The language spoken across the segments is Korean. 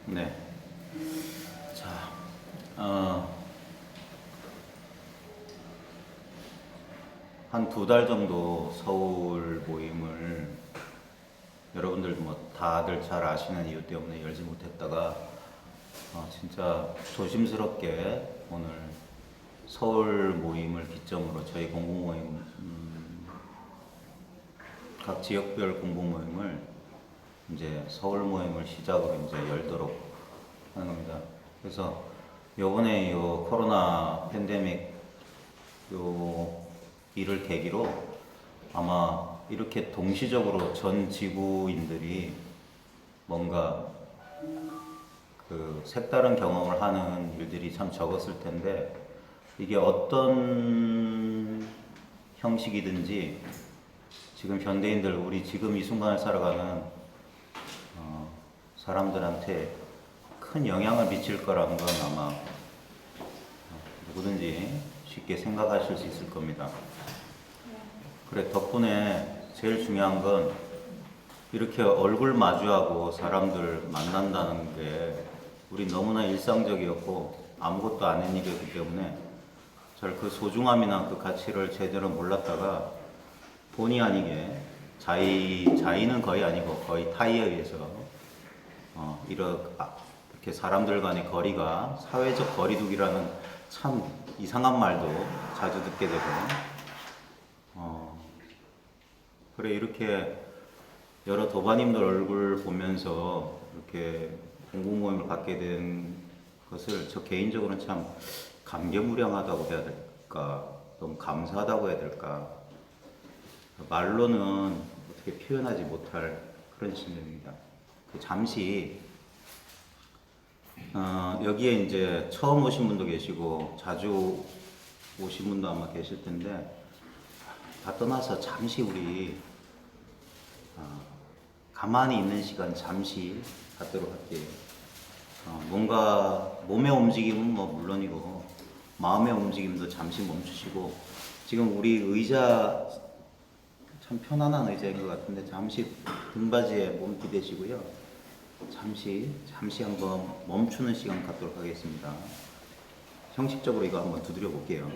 네. 자, 한 두 달 정도 서울 모임을 여러분들 뭐 다들 잘 아시는 이유 때문에 열지 못했다가 진짜 조심스럽게 오늘 서울 모임을 기점으로 저희 공부 모임, 각 지역별 공부 모임을 이제 서울 모임을 시작으로 이제 열도록 하는 겁니다. 그래서 요번에 요 코로나 팬데믹 요 일을 계기로 아마 이렇게 동시적으로 전 지구인들이 뭔가 그 색다른 경험을 하는 일들이 참 적었을 텐데, 이게 어떤 형식이든지 지금 현대인들, 우리 지금 이 순간을 살아가는 사람들한테 큰 영향을 미칠 거라는 건 아마 누구든지 쉽게 생각하실 수 있을 겁니다. 그래, 덕분에 제일 중요한 건 이렇게 얼굴 마주하고 사람들 만난다는 게 우리 너무나 일상적이었고 아무것도 아닌 일이었기 때문에 잘 그 소중함이나 그 가치를 제대로 몰랐다가 본의 아니게 자의는 거의 아니고 거의 타의에 의해서 이렇게 사람들 간의 거리가, 사회적 거리두기라는 참 이상한 말도 자주 듣게 되고, 그래, 이렇게 여러 도반님들 얼굴 보면서 이렇게 공부 모임을 갖게 된 것을 저 개인적으로는 참 감개무량하다고 해야 될까, 너무 감사하다고 해야 될까, 말로는 어떻게 표현하지 못할 그런 심정입니다. 잠시 여기에 이제 처음 오신 분도 계시고 자주 오신 분도 아마 계실 텐데, 다 떠나서 잠시 우리 가만히 있는 시간 잠시 갖도록 할게요. 뭔가 몸의 움직임은 뭐 물론이고 마음의 움직임도 잠시 멈추시고, 지금 우리 의자 참 편안한 의자인 것 같은데 잠시 등받이에 몸 기대시고요. 잠시 한번 멈추는 시간 갖도록 하겠습니다. 형식적으로 이거 한번 두드려 볼게요.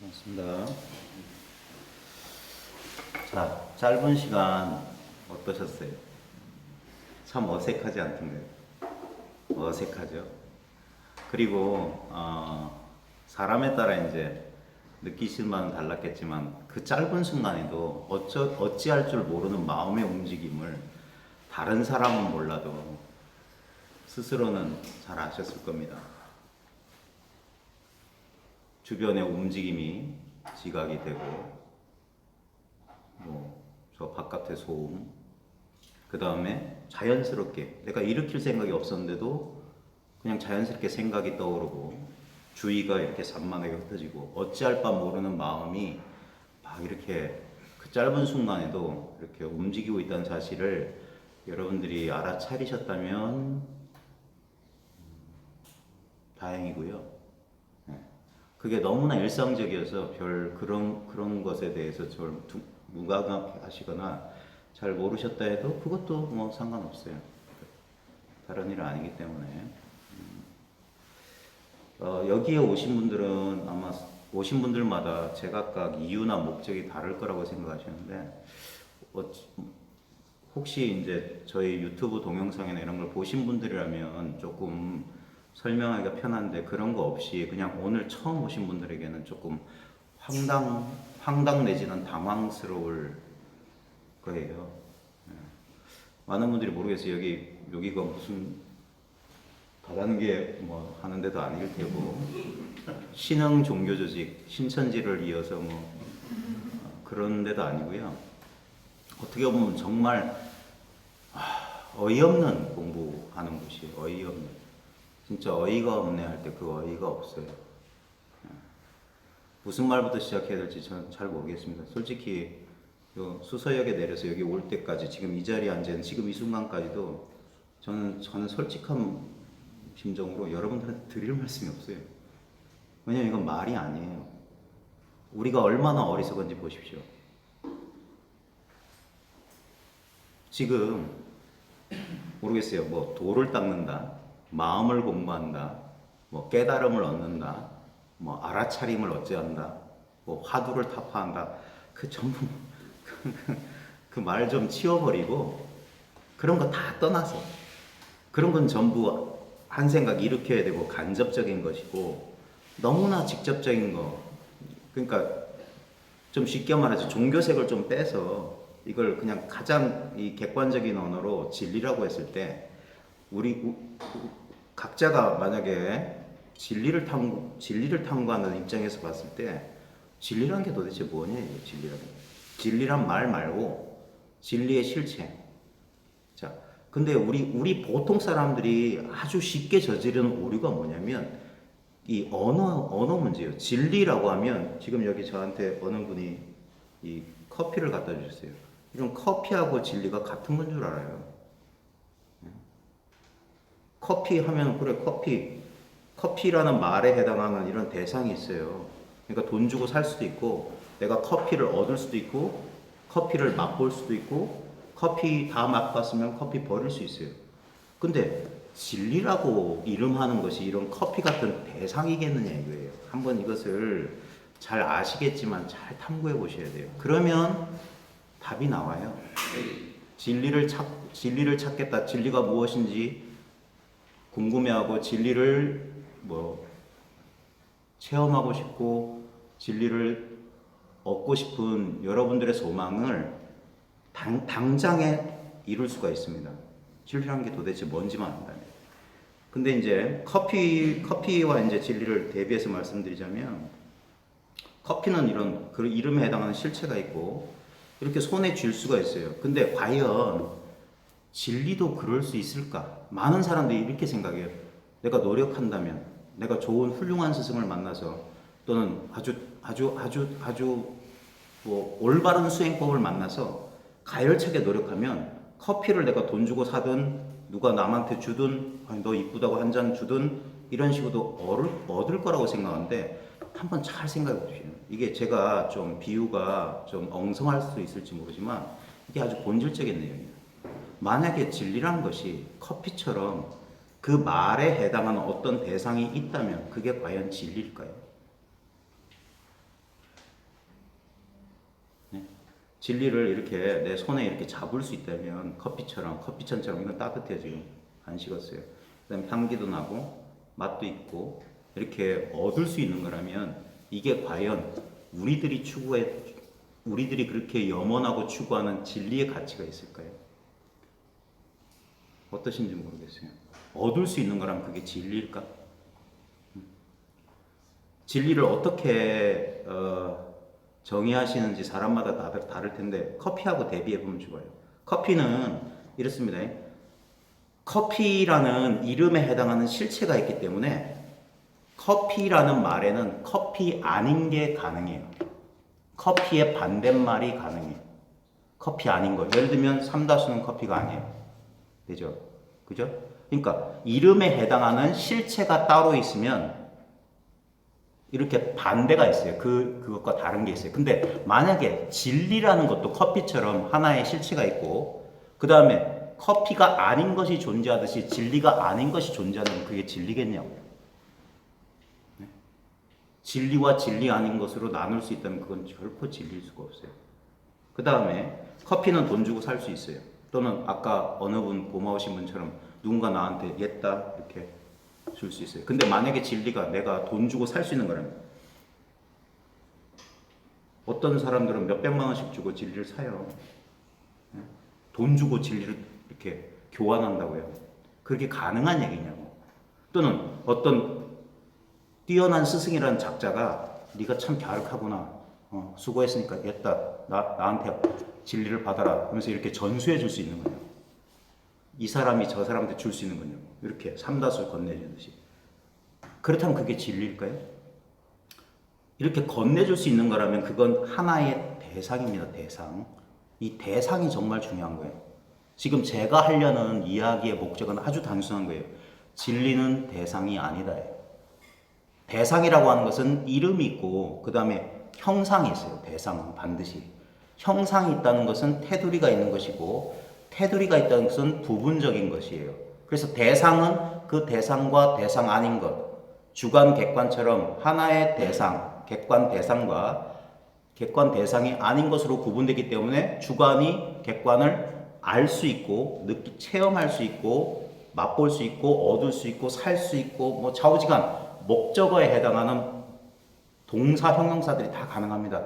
고맙습니다. 자, 짧은 시간 어떠셨어요? 참 어색하지 않던가요? 어색하죠? 그리고 사람에 따라 이제 느끼실 바는 달랐겠지만 그 짧은 순간에도 어찌할 줄 모르는 마음의 움직임을 다른 사람은 몰라도 스스로는 잘 아셨을 겁니다. 주변의 움직임이 지각이 되고, 저 바깥의 소음, 그 다음에 자연스럽게 내가 일으킬 생각이 없었는데도 그냥 자연스럽게 생각이 떠오르고, 주의가 이렇게 산만하게 흩어지고, 어찌할 바 모르는 마음이 막 이렇게 그 짧은 순간에도 이렇게 움직이고 있다는 사실을 여러분들이 알아차리셨다면 다행이고요. 그게 너무나 일상적이어서 별 그런 것에 대해서 절 무감하시거나 잘 모르셨다 해도 그것도 뭐 상관없어요. 다른 일은 아니기 때문에. 여기에 오신 분들은 아마 오신 분들마다 제각각 이유나 목적이 다를 거라고 생각하시는데, 혹시 이제 저희 유튜브 동영상이나 이런 걸 보신 분들이라면 조금 설명하기가 편한데, 그런 거 없이 그냥 오늘 처음 오신 분들에게는 조금 황당 내지는 당황스러울 거예요. 많은 분들이 모르겠어요. 여기가 무슨 다단계 뭐 하는 데도 아닐 테고, 신흥 종교 조직 신천지를 이어서 뭐 그런 데도 아니고요. 어떻게 보면 정말 어이없는 공부하는 곳이에요. 어이없는. 진짜 어이가 없네 할 때 그 어이가 없어요. 무슨 말부터 시작해야 될지 저는 잘 모르겠습니다. 솔직히 수서역에 내려서 여기 올 때까지, 지금 이 자리에 앉은 지금 이 순간까지도 저는 솔직한 심정으로 여러분들한테 드릴 말씀이 없어요. 왜냐면 이건 말이 아니에요. 우리가 얼마나 어리석은지 보십시오. 지금 모르겠어요. 뭐 도를 닦는다, 마음을 공부한다, 뭐 깨달음을 얻는다, 뭐 알아차림을 어찌한다, 뭐 화두를 타파한다. 그 전부 그 말 좀 치워버리고, 그런 거 다 떠나서, 그런 건 전부 한 생각 일으켜야 되고 간접적인 것이고, 너무나 직접적인 거. 그러니까 좀 쉽게 말해서 종교색을 좀 빼서 이걸 그냥 가장 이 객관적인 언어로 진리라고 했을 때, 각자가 만약에 진리를 탐구하는 입장에서 봤을 때, 진리란 게 도대체 뭐냐, 이거 진리란 게. 진리란 말 말고 진리의 실체. 자, 근데 우리 보통 사람들이 아주 쉽게 저지르는 오류가 뭐냐면 이 언어 문제예요. 진리라고 하면, 지금 여기 저한테 어느 분이 이 커피를 갖다 주셨어요. 이런 커피하고 진리가 같은 건 줄 알아요. 커피 하면 그래, 커피라는 말에 해당하는 이런 대상이 있어요. 그러니까 돈 주고 살 수도 있고, 내가 커피를 얻을 수도 있고, 커피를 맛볼 수도 있고, 커피 다 맛봤으면 커피 버릴 수 있어요. 근데 진리라고 이름하는 것이 이런 커피 같은 대상이겠느냐 이거예요. 한번 이것을 잘 아시겠지만 잘 탐구해 보셔야 돼요. 그러면 답이 나와요. 진리를 찾겠다. 진리가 무엇인지 궁금해하고, 진리를 체험하고 싶고, 진리를 얻고 싶은 여러분들의 소망을 당장에 이룰 수가 있습니다. 진리라는 게 도대체 뭔지만 안다면. 근데 이제 커피와 이제 진리를 대비해서 말씀드리자면, 커피는 이런 그 이름에 해당하는 실체가 있고 이렇게 손에 쥘 수가 있어요. 근데 과연 진리도 그럴 수 있을까? 많은 사람들이 이렇게 생각해요. 내가 노력한다면, 내가 좋은 훌륭한 스승을 만나서, 또는 아주 뭐 올바른 수행법을 만나서 가열차게 노력하면 커피를 내가 돈 주고 사든 누가 남한테 주든, 너 이쁘다고 한 잔 주든 이런 식으로 얻을 거라고 생각하는데, 한번 잘 생각해 보십시오. 이게 제가 좀 비유가 좀 엉성할 수도 있을지 모르지만 이게 아주 본질적인 내용이에요. 만약에 진리란 것이 커피처럼 그 말에 해당하는 어떤 대상이 있다면 그게 과연 진리일까요? 네? 진리를 이렇게 내 손에 이렇게 잡을 수 있다면, 커피천처럼 이건 따뜻해지고 안 식었어요. 그다음에 향기도 나고 맛도 있고 이렇게 얻을 수 있는 거라면, 이게 과연 우리들이 그렇게 염원하고 추구하는 진리의 가치가 있을까요? 어떠신지 모르겠어요. 얻을 수 있는 거라면 그게 진리일까? 진리를 어떻게 정의하시는지 사람마다 다를 텐데 커피하고 대비해 보면 좋아요. 커피는 이렇습니다. 커피라는 이름에 해당하는 실체가 있기 때문에 커피라는 말에는 커피 아닌 게 가능해요. 커피의 반대말이 가능해요. 커피 아닌 거. 예를 들면 삼다수는 커피가 아니에요. 되죠? 그죠? 그러니까 이름에 해당하는 실체가 따로 있으면 이렇게 반대가 있어요. 그것과 다른 게 있어요. 근데 만약에 진리라는 것도 커피처럼 하나의 실체가 있고, 그 다음에 커피가 아닌 것이 존재하듯이 진리가 아닌 것이 존재하면 그게 진리겠냐고. 네? 진리와 진리 아닌 것으로 나눌 수 있다면 그건 결코 진리일 수가 없어요. 그 다음에 커피는 돈 주고 살 수 있어요. 또는 아까 어느 분 고마우신 분처럼 누군가 나한테 옜다 이렇게 줄 수 있어요. 근데 만약에 진리가 내가 돈 주고 살 수 있는 거라면, 어떤 사람들은 몇백만 원씩 주고 진리를 사요. 돈 주고 진리를 이렇게 교환한다고요. 그게 가능한 얘기냐고. 또는 어떤 뛰어난 스승이라는 작자가 네가 참 갸륵하구나. 수고했으니까 됐다. 나한테 진리를 받아라. 하면서 이렇게 전수해 줄 수 있는 거예요. 이 사람이 저 사람한테 줄 수 있는 거냐고. 이렇게 삼다수 건네주듯이. 그렇다면 그게 진리일까요? 이렇게 건네줄 수 있는 거라면 그건 하나의 대상입니다. 대상. 이 대상이 정말 중요한 거예요. 지금 제가 하려는 이야기의 목적은 아주 단순한 거예요. 진리는 대상이 아니다. 대상이라고 하는 것은 이름이 있고 그 다음에 형상이 있어요. 대상은 반드시. 형상이 있다는 것은 테두리가 있는 것이고 테두리가 있다는 것은 부분적인 것이에요. 그래서 대상은 그 대상과 대상 아닌 것, 주관 객관처럼 하나의 대상, 객관 대상과 객관 대상이 아닌 것으로 구분되기 때문에 주관이 객관을 알 수 있고 체험할 수 있고 맛볼 수 있고 얻을 수 있고 살 수 있고 뭐 좌우지간 목적어에 해당하는 동사 형용사들이 다 가능합니다.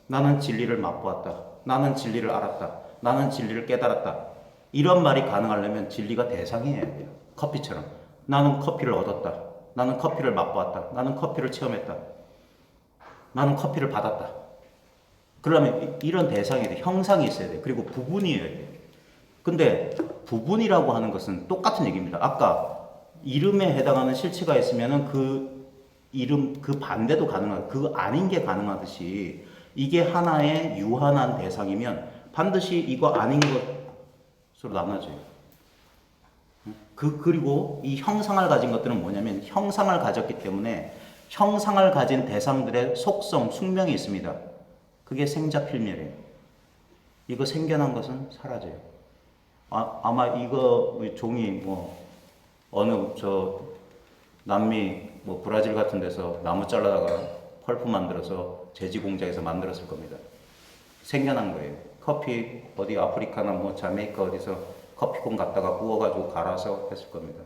나는 진리를 맛보았다. 나는 진리를 알았다. 나는 진리를 깨달았다. 이런 말이 가능하려면 진리가 대상이어야 돼요. 커피처럼. 나는 커피를 얻었다. 나는 커피를 맛보았다. 나는 커피를 체험했다. 나는 커피를 받았다. 그러면 이런 대상이 돼. 형상이 있어야 돼. 그리고 부분이어야 돼. 근데 부분이라고 하는 것은 똑같은 얘기입니다. 아까 이름에 해당하는 실체가 있으면은 그 이름, 그 반대도 가능하고 그 아닌 게 가능하듯이 이게 하나의 유한한 대상이면 반드시 이거 아닌 것으로 나눠져요. 그리고 이 형상을 가진 것들은 뭐냐면 형상을 가졌기 때문에 형상을 가진 대상들의 속성, 숙명이 있습니다. 그게 생자필멸이에요. 이거 생겨난 것은 사라져요. 아마 이거 종이 뭐 어느 남미 뭐 브라질 같은 데서 나무 잘라다가 펄프 만들어서 제지 공장에서 만들었을 겁니다. 생겨난 거예요. 커피 어디 아프리카나 뭐 자메이카 어디서 커피콩 갖다가 구워가지고 갈아서 했을 겁니다.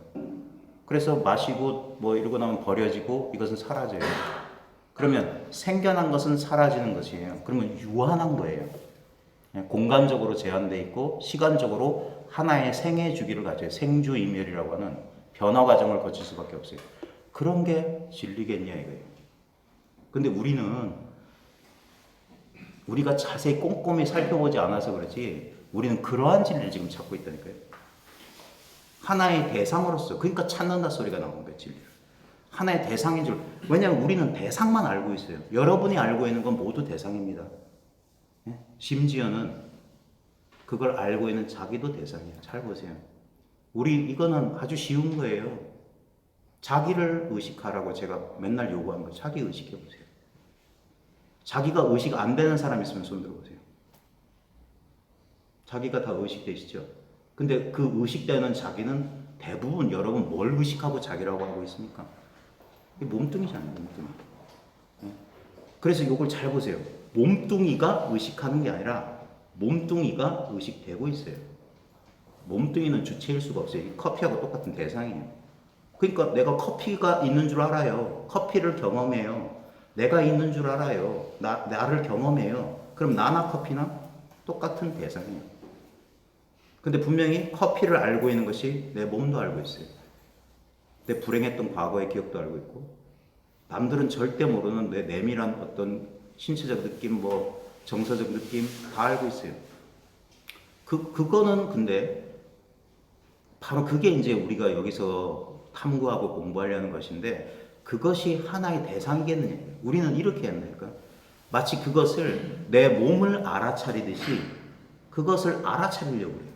그래서 마시고 뭐 이러고 나면 버려지고 이것은 사라져요. 그러면 생겨난 것은 사라지는 것이에요. 그러면 유한한 거예요. 공간적으로 제한되어 있고 시간적으로 하나의 생애 주기를 가져요. 생주이멸이라고 하는 변화 과정을 거칠 수밖에 없어요. 그런 게 진리겠냐 이거예요. 근데 우리가 자세히 꼼꼼히 살펴보지 않아서 그렇지 우리는 그러한 진리를 지금 찾고 있다니까요. 하나의 대상으로서, 그러니까 찾는다 소리가 나오는 거예요. 진리를. 하나의 대상인 줄. 왜냐하면 우리는 대상만 알고 있어요. 여러분이 알고 있는 건 모두 대상입니다. 심지어는 그걸 알고 있는 자기도 대상이에요. 잘 보세요. 이거는 아주 쉬운 거예요. 자기를 의식하라고 제가 맨날 요구하는 거예요. 자기 의식해 보세요. 자기가 의식 안 되는 사람 있으면 손 들어보세요. 자기가 다 의식되시죠? 근데 그 의식되는 자기는 대부분 여러분 뭘 의식하고 자기라고 하고 있습니까? 몸뚱이잖아요, 몸뚱이. 그래서 이걸 잘 보세요. 몸뚱이가 의식하는 게 아니라 몸뚱이가 의식되고 있어요. 몸뚱이는 주체일 수가 없어요. 커피하고 똑같은 대상이에요. 그러니까 내가 커피가 있는 줄 알아요. 커피를 경험해요. 내가 있는 줄 알아요. 나를 경험해요. 그럼 나나 커피나 똑같은 대상이에요. 근데 분명히 커피를 알고 있는 것이 내 몸도 알고 있어요. 내 불행했던 과거의 기억도 알고 있고, 남들은 절대 모르는 내 내밀한 어떤 신체적 느낌, 뭐 정서적 느낌 다 알고 있어요. 그거는 근데 바로 그게 이제 우리가 여기서 탐구하고 공부하려는 것인데, 그것이 하나의 대상이겠느냐. 우리는 이렇게 한다니까. 마치 그것을 내 몸을 알아차리듯이 그것을 알아차리려고 해요.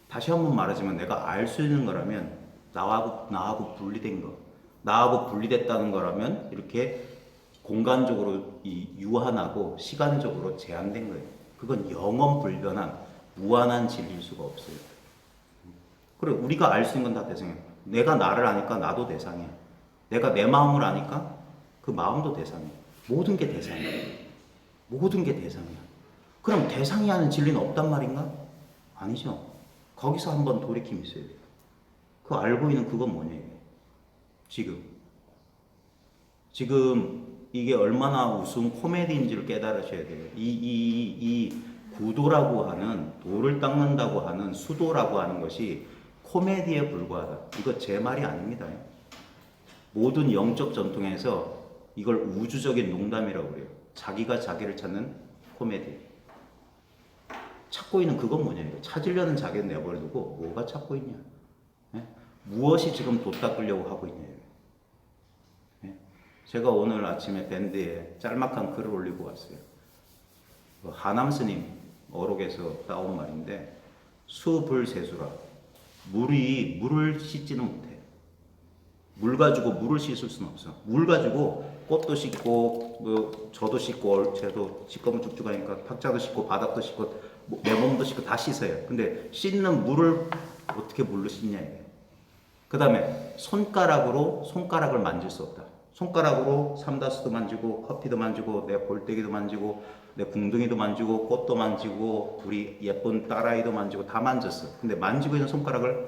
다시 한번 말하지만 내가 알 수 있는 거라면 나하고 분리된 거, 나하고 분리됐다는 거라면 이렇게 공간적으로 유한하고 시간적으로 제한된 거예요. 그건 영원 불변한 무한한 진리일 수가 없어요. 그래, 우리가 알 수 있는 건 다 대상이야. 내가 나를 아니까 나도 대상이야. 내가 내 마음을 아니까 그 마음도 대상이야. 모든 게 대상이야. 모든 게 대상이야. 그럼 대상이 하는 진리는 없단 말인가? 아니죠. 거기서 한번 돌이킴이 있어야 돼요. 그 알고 있는 그건 뭐냐, 이게. 지금 이게 얼마나 우스운 코미디인지를 깨달으셔야 돼요. 이 구도라고 하는, 돌을 닦는다고 하는 수도라고 하는 것이 코미디에 불과하다. 이거 제 말이 아닙니다. 모든 영적 전통에서 이걸 우주적인 농담이라고 그래요. 자기가 자기를 찾는 코미디. 찾고 있는 그건 뭐냐, 이거. 찾으려는 자기는 내버려두고 뭐가 찾고 있냐. 네? 무엇이 지금 돛닦으려고 하고 있냐. 네? 제가 오늘 아침에 밴드에 짤막한 글을 올리고 왔어요. 하남 스님 어록에서 따온 말인데, 수불세수라. 물을 씻지는 못해. 물 가지고 물을 씻을 수는 없어. 물 가지고 꽃도 씻고, 뭐 저도 씻고, 쟤도 씻으면 쭉쭉하니까 탁자도 씻고, 바닥도 씻고, 내 몸도 씻고 다 씻어요. 근데 씻는 물을 어떻게 물로 씻냐 이게. 그 다음에 손가락을 만질 수 없다. 손가락으로 삼다수도 만지고, 커피도 만지고, 내 볼때기도 만지고, 내 궁둥이도 만지고, 꽃도 만지고, 우리 예쁜 딸아이도 만지고 다 만졌어. 근데 만지고 있는 손가락을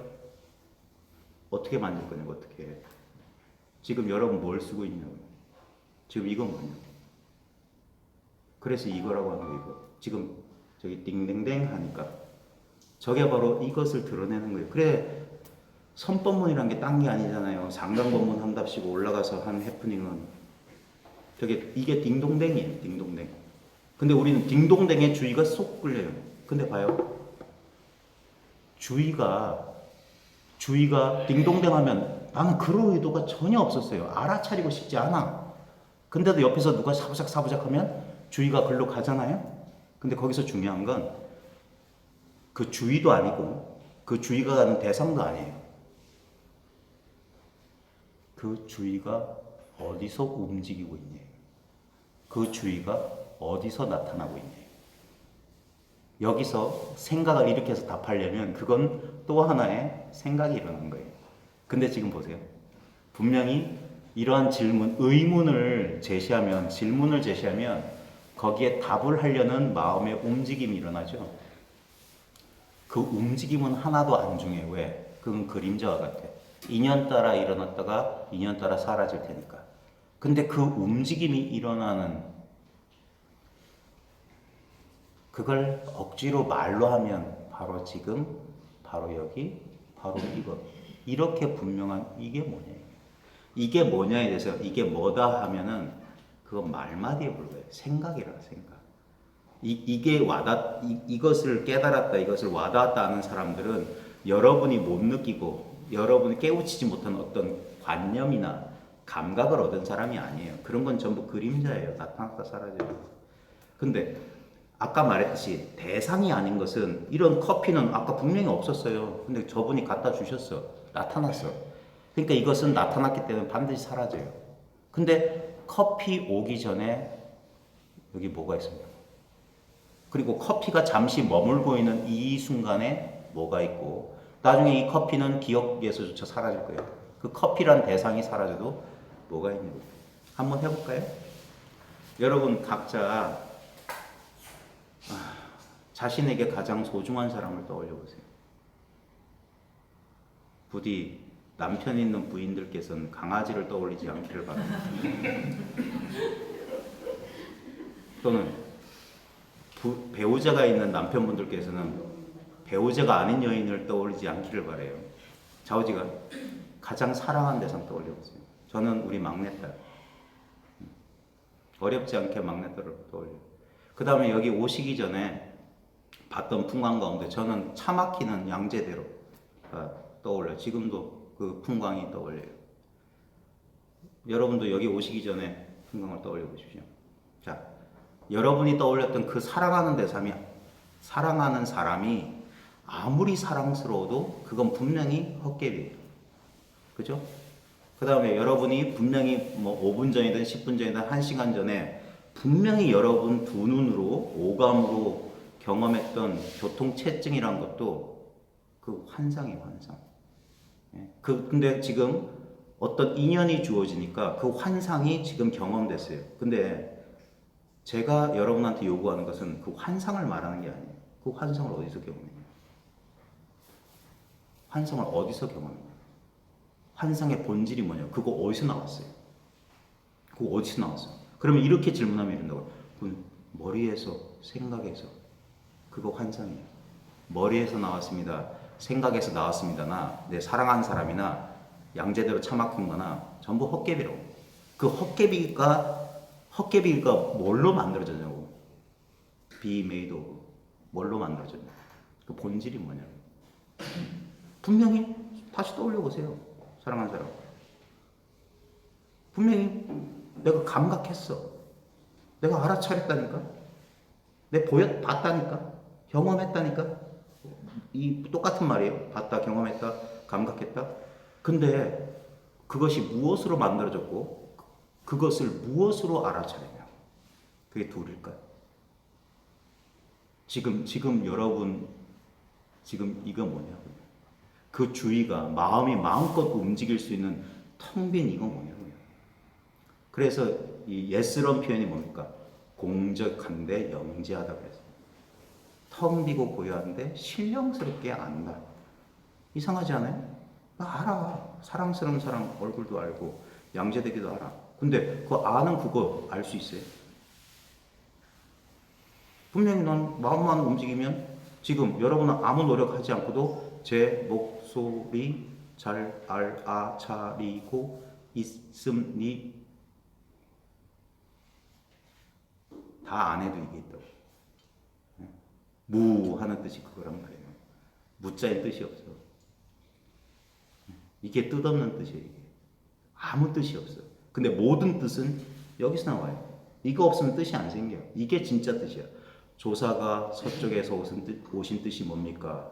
어떻게 만질 거냐고. 어떻게. 지금 여러분 뭘 쓰고 있냐고. 지금 이건 뭐냐. 그래서 이거라고 하는 거. 이거 지금 저기 띵땡땡 하니까 저게 바로 이것을 드러내는 거예요. 그래, 선법문이란 게 딴 게 아니잖아요. 상강법문 한답시고 올라가서 한 해프닝은 이게 딩동댕이에요. 딩동댕. 근데 우리는 딩동댕에 주의가 쏙 끌려요. 근데 봐요, 주의가 딩동댕 하면 나는 그런 의도가 전혀 없었어요. 알아차리고 싶지 않아. 근데도 옆에서 누가 사부작 하면 주의가 글로 가잖아요. 근데 거기서 중요한 건 그 주의도 아니고 그 주의가 가는 대상도 아니에요. 그 주의가 어디서 움직이고 있냐. 그 주의가 어디서 나타나고 있냐. 여기서 생각을 일으켜서 답하려면 그건 또 하나의 생각이 일어난 거예요. 근데 지금 보세요. 분명히 이러한 질문을 제시하면 거기에 답을 하려는 마음의 움직임이 일어나죠. 그 움직임은 하나도 안 중요해. 왜? 그건 그림자와 같아. 인연 따라 일어났다가 인연 따라 사라질 테니까. 근데 그 움직임이 일어나는 그걸 억지로 말로 하면 바로 지금, 바로 여기, 바로 이거. 이렇게 분명한 이게 뭐냐. 이게 뭐냐에 대해서 이게 뭐다 하면은 그건 말마디에 불과해요. 생각이라, 생각. 이것을 깨달았다, 이것을 와닿았다 하는 사람들은 여러분이 못 느끼고 여러분이 깨우치지 못한 어떤 관념이나 감각을 얻은 사람이 아니에요. 그런 건 전부 그림자예요. 나타났다 사라져요. 근데 아까 말했듯이 대상이 아닌 것은, 이런 커피는 아까 분명히 없었어요. 근데 저분이 갖다 주셨어. 나타났어. 그러니까 이것은 나타났기 때문에 반드시 사라져요. 근데 커피 오기 전에 여기 뭐가 있습니까? 그리고 커피가 잠시 머물고 있는 이 순간에 뭐가 있고, 나중에 이 커피는 기억에서조차 사라질 거예요. 그 커피란 대상이 사라져도 뭐가 있는 거예요. 한번 해볼까요? 여러분 각자 자신에게 가장 소중한 사람을 떠올려 보세요. 부디 남편 있는 부인들께서는 강아지를 떠올리지 않기를 바랍니다. 또는 배우자가 있는 남편분들께서는 배우자가 아닌 여인을 떠올리지 않기를 바래요. 좌우지간 가장 사랑하는 대상 떠올려보세요. 저는 우리 막내딸. 어렵지 않게 막내딸을 떠올려요. 그 다음에 여기 오시기 전에 봤던 풍광 가운데 저는 차 막히는 양재대로가 떠올려요. 지금도 그 풍광이 떠올려요. 여러분도 여기 오시기 전에 풍광을 떠올려 보십시오. 자, 여러분이 떠올렸던 그 사랑하는 사람이 아무리 사랑스러워도 그건 분명히 헛개비예요. 그죠? 그 다음에 여러분이 분명히 뭐 5분 전이든 10분 전이든 1시간 전에 분명히 여러분 두 눈으로 오감으로 경험했던 교통체증이란 것도 그 환상이에요, 환상. 근데 지금 어떤 인연이 주어지니까 그 환상이 지금 경험됐어요. 근데 제가 여러분한테 요구하는 것은 그 환상을 말하는 게 아니에요. 그 환상을 어디서 경험해요? 환상을 어디서 경험해요? 환상의 본질이 뭐냐? 그거 어디서 나왔어요? 그거 어디서 나왔어요? 그러면 이렇게 질문하면 이런다고요. 머리에서, 생각에서. 그거 환상이에요. 머리에서 나왔습니다. 생각에서 나왔습니다나 내 사랑하는 사람이나 양재대로 차 막힌 거나 전부 헛개비라고. 그 헛개비가 뭘로 만들어졌냐고. Be made of. 뭘로 만들어졌냐. 그 본질이 뭐냐고. 분명히 다시 떠올려 보세요. 사랑하는 사람. 분명히 내가 감각했어. 내가 알아차렸다니까. 내가 봤다니까. 경험했다니까. 이 똑같은 말이에요. 봤다, 경험했다, 감각했다. 근데 그것이 무엇으로 만들어졌고 그것을 무엇으로 알아차리냐. 그게 둘일까요? 지금 여러분 지금 이거 뭐냐고요. 그 주의가 마음이 마음껏 움직일 수 있는 텅 빈 이거 뭐냐고요. 그래서 이 예스런 표현이 뭡니까? 공적한데 영지하다 그랬어요. 텅 비고 고요한데 신령스럽게 안다. 이상하지 않아요? 나 알아. 사랑스러운 사람 얼굴도 알고 양재되기도 알아. 근데 그 아는 그거 알 수 있어요? 분명히 난 마음만 움직이면 지금 여러분은 아무 노력하지 않고도 제 목소리 잘 알아차리고 있음니 다 안 해도 이게 있다고. 무 하는 뜻이 그거란 말이에요. 무자의 뜻이 없어. 이게 뜻없는 뜻이에요. 이게. 아무 뜻이 없어. 근데 모든 뜻은 여기서 나와요. 이거 없으면 뜻이 안 생겨요. 이게 진짜 뜻이야. 조사가 서쪽에서 오신 뜻이 뭡니까?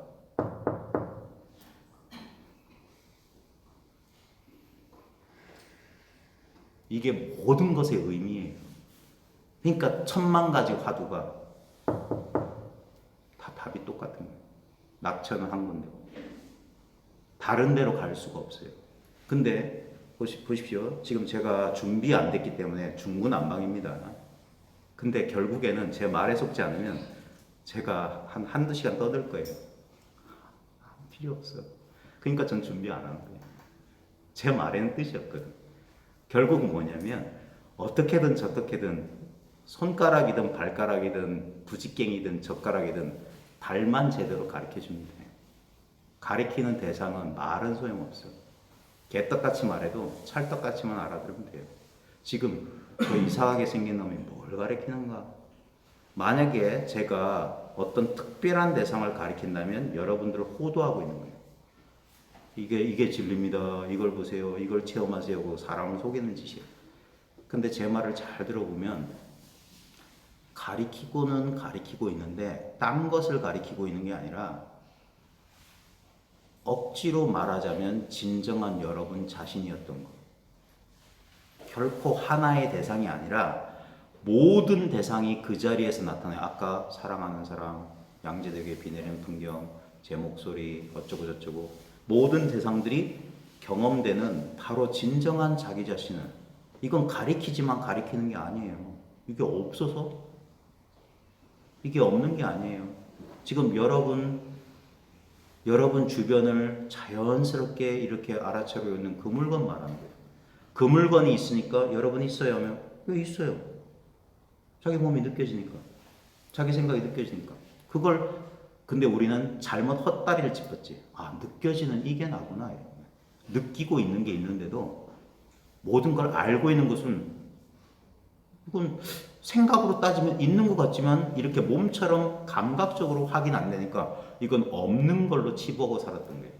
이게 모든 것의 의미예요. 그러니까 10,000,000가지 화두가 다 답이 똑같은 거예요. 낙천은 한 군데고 다른 데로 갈 수가 없어요. 근데 보십시오. 지금 제가 준비 안 됐기 때문에 중구난방입니다. 근데 결국에는 제 말에 속지 않으면 제가 한두 시간 떠들 거예요. 필요 없어. 그러니까 전 준비 안 하는 거예요. 제 말에는 뜻이 없거든. 결국은 뭐냐면 어떻게든 저떻게든 손가락이든 발가락이든 부직갱이든 젓가락이든 달만 제대로 가르쳐 주면 돼요. 가르치는 대상은 말은 소용없어. 개떡같이 말해도 찰떡같이만 알아들으면 돼요. 지금 저 이상하게 생긴 놈이 뭘 가르치는가? 만약에 제가 어떤 특별한 대상을 가르친다면 여러분들을 호도하고 있는 거예요. 이게 진리입니다. 이걸 보세요. 이걸 체험하세요. 하고 사람을 속이는 짓이에요. 근데 제 말을 잘 들어보면 가리키고는 가리키고 있는데 딴 것을 가리키고 있는 게 아니라 억지로 말하자면 진정한 여러분 자신이었던 것. 결코 하나의 대상이 아니라 모든 대상이 그 자리에서 나타나요. 아까 사랑하는 사람, 양재대교의 비 내리는 풍경, 제 목소리, 어쩌고 저쩌고 모든 대상들이 경험되는 바로 진정한 자기 자신을 이건 가리키지만 가리키는 게 아니에요. 이게 없어서 이게 없는 게 아니에요. 지금 여러분 주변을 자연스럽게 이렇게 알아차리고 있는 그 물건 말하는 거예요. 그 물건이 있으니까 여러분이 있어요 하면 왜 있어요? 자기 몸이 느껴지니까 자기 생각이 느껴지니까 그걸 근데 우리는 잘못 헛다리를 짚었지. 아, 느껴지는 이게 나구나. 느끼고 있는 게 있는데도 모든 걸 알고 있는 것은 이건 생각으로 따지면 있는 것 같지만 이렇게 몸처럼 감각적으로 확인 안 되니까 이건 없는 걸로 치부하고 살았던 거예요.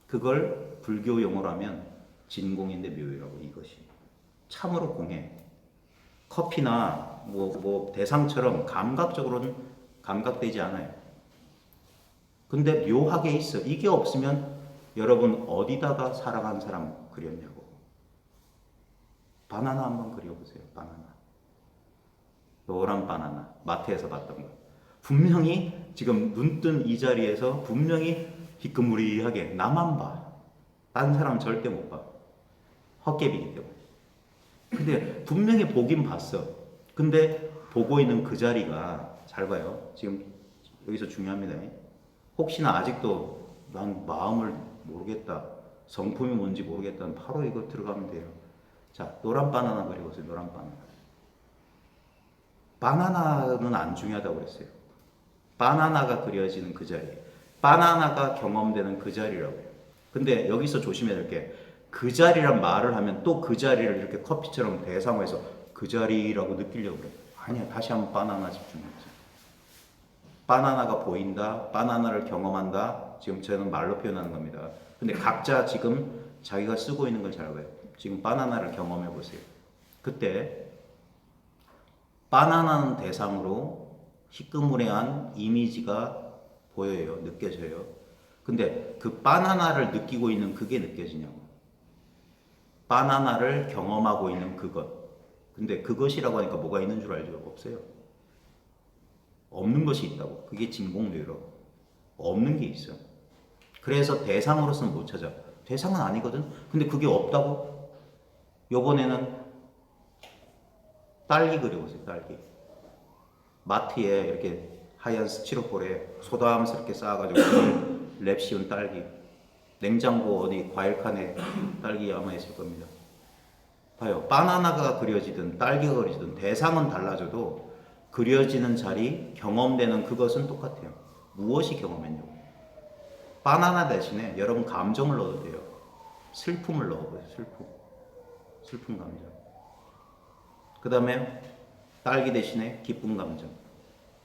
그걸 불교 용어로 하면 진공인데 묘이라고. 이것이 참으로 공해. 커피나 뭐 대상처럼 감각적으로는 감각되지 않아요. 근데 묘하게 있어. 이게 없으면 여러분 어디다가 사랑한 사람 그렸냐고. 바나나 한번 그려보세요. 바나나. 노란 바나나. 마트에서 봤던 거. 분명히 지금 눈뜬 이 자리에서 분명히 희끄무리하게 나만 봐. 다른 사람은 절대 못 봐. 헛개비기 때문에. 근데 분명히 보긴 봤어. 근데 보고 있는 그 자리가, 잘 봐요. 지금 여기서 중요합니다. 혹시나 아직도 난 마음을 모르겠다. 성품이 뭔지 모르겠다는 바로 이거 들어가면 돼요. 자, 노란 바나나 그려보세요. 노란 바나나. 바나나는 안 중요하다고 그랬어요. 바나나가 그려지는 그 자리. 바나나가 경험되는 그 자리라고 해요. 근데 여기서 조심해야 될 게, 그 자리란 말을 하면 또 그 자리를 이렇게 커피처럼 대상화해서 그 자리라고 느끼려고 그래요. 아니야. 다시 한번 바나나 집중해보세요. 바나나가 보인다. 바나나를 경험한다. 지금 저는 말로 표현하는 겁니다. 근데 각자 지금 자기가 쓰고 있는 걸 잘 봐요. 지금 바나나를 경험해 보세요. 그때 바나나는 대상으로 희끄무레한 이미지가 보여요. 느껴져요. 근데 그 바나나를 느끼고 있는 그게 느껴지냐고. 바나나를 경험하고 있는 그것. 근데 그것이라고 하니까 뭐가 있는 줄 알죠? 없어요. 없는 것이 있다고. 그게 진공묘라고. 없는 게 있어. 그래서 대상으로서는 못 찾아. 대상은 아니거든. 근데 그게 없다고? 요번에는 딸기 그려보세요. 딸기. 마트에 이렇게 하얀 스티로폴에 소담스럽게 쌓아가지고 랩 씌운 딸기. 냉장고 어디 과일칸에 딸기 아마 있을 겁니다. 봐요. 바나나가 그려지든 딸기가 그려지든 대상은 달라져도 그려지는 자리, 경험되는 그것은 똑같아요. 무엇이 경험했냐고. 바나나 대신에 여러분 감정을 넣어도 돼요. 슬픔을 넣어보세요. 슬픔. 슬픈 감정. 그 다음에 딸기 대신에 기쁜 감정.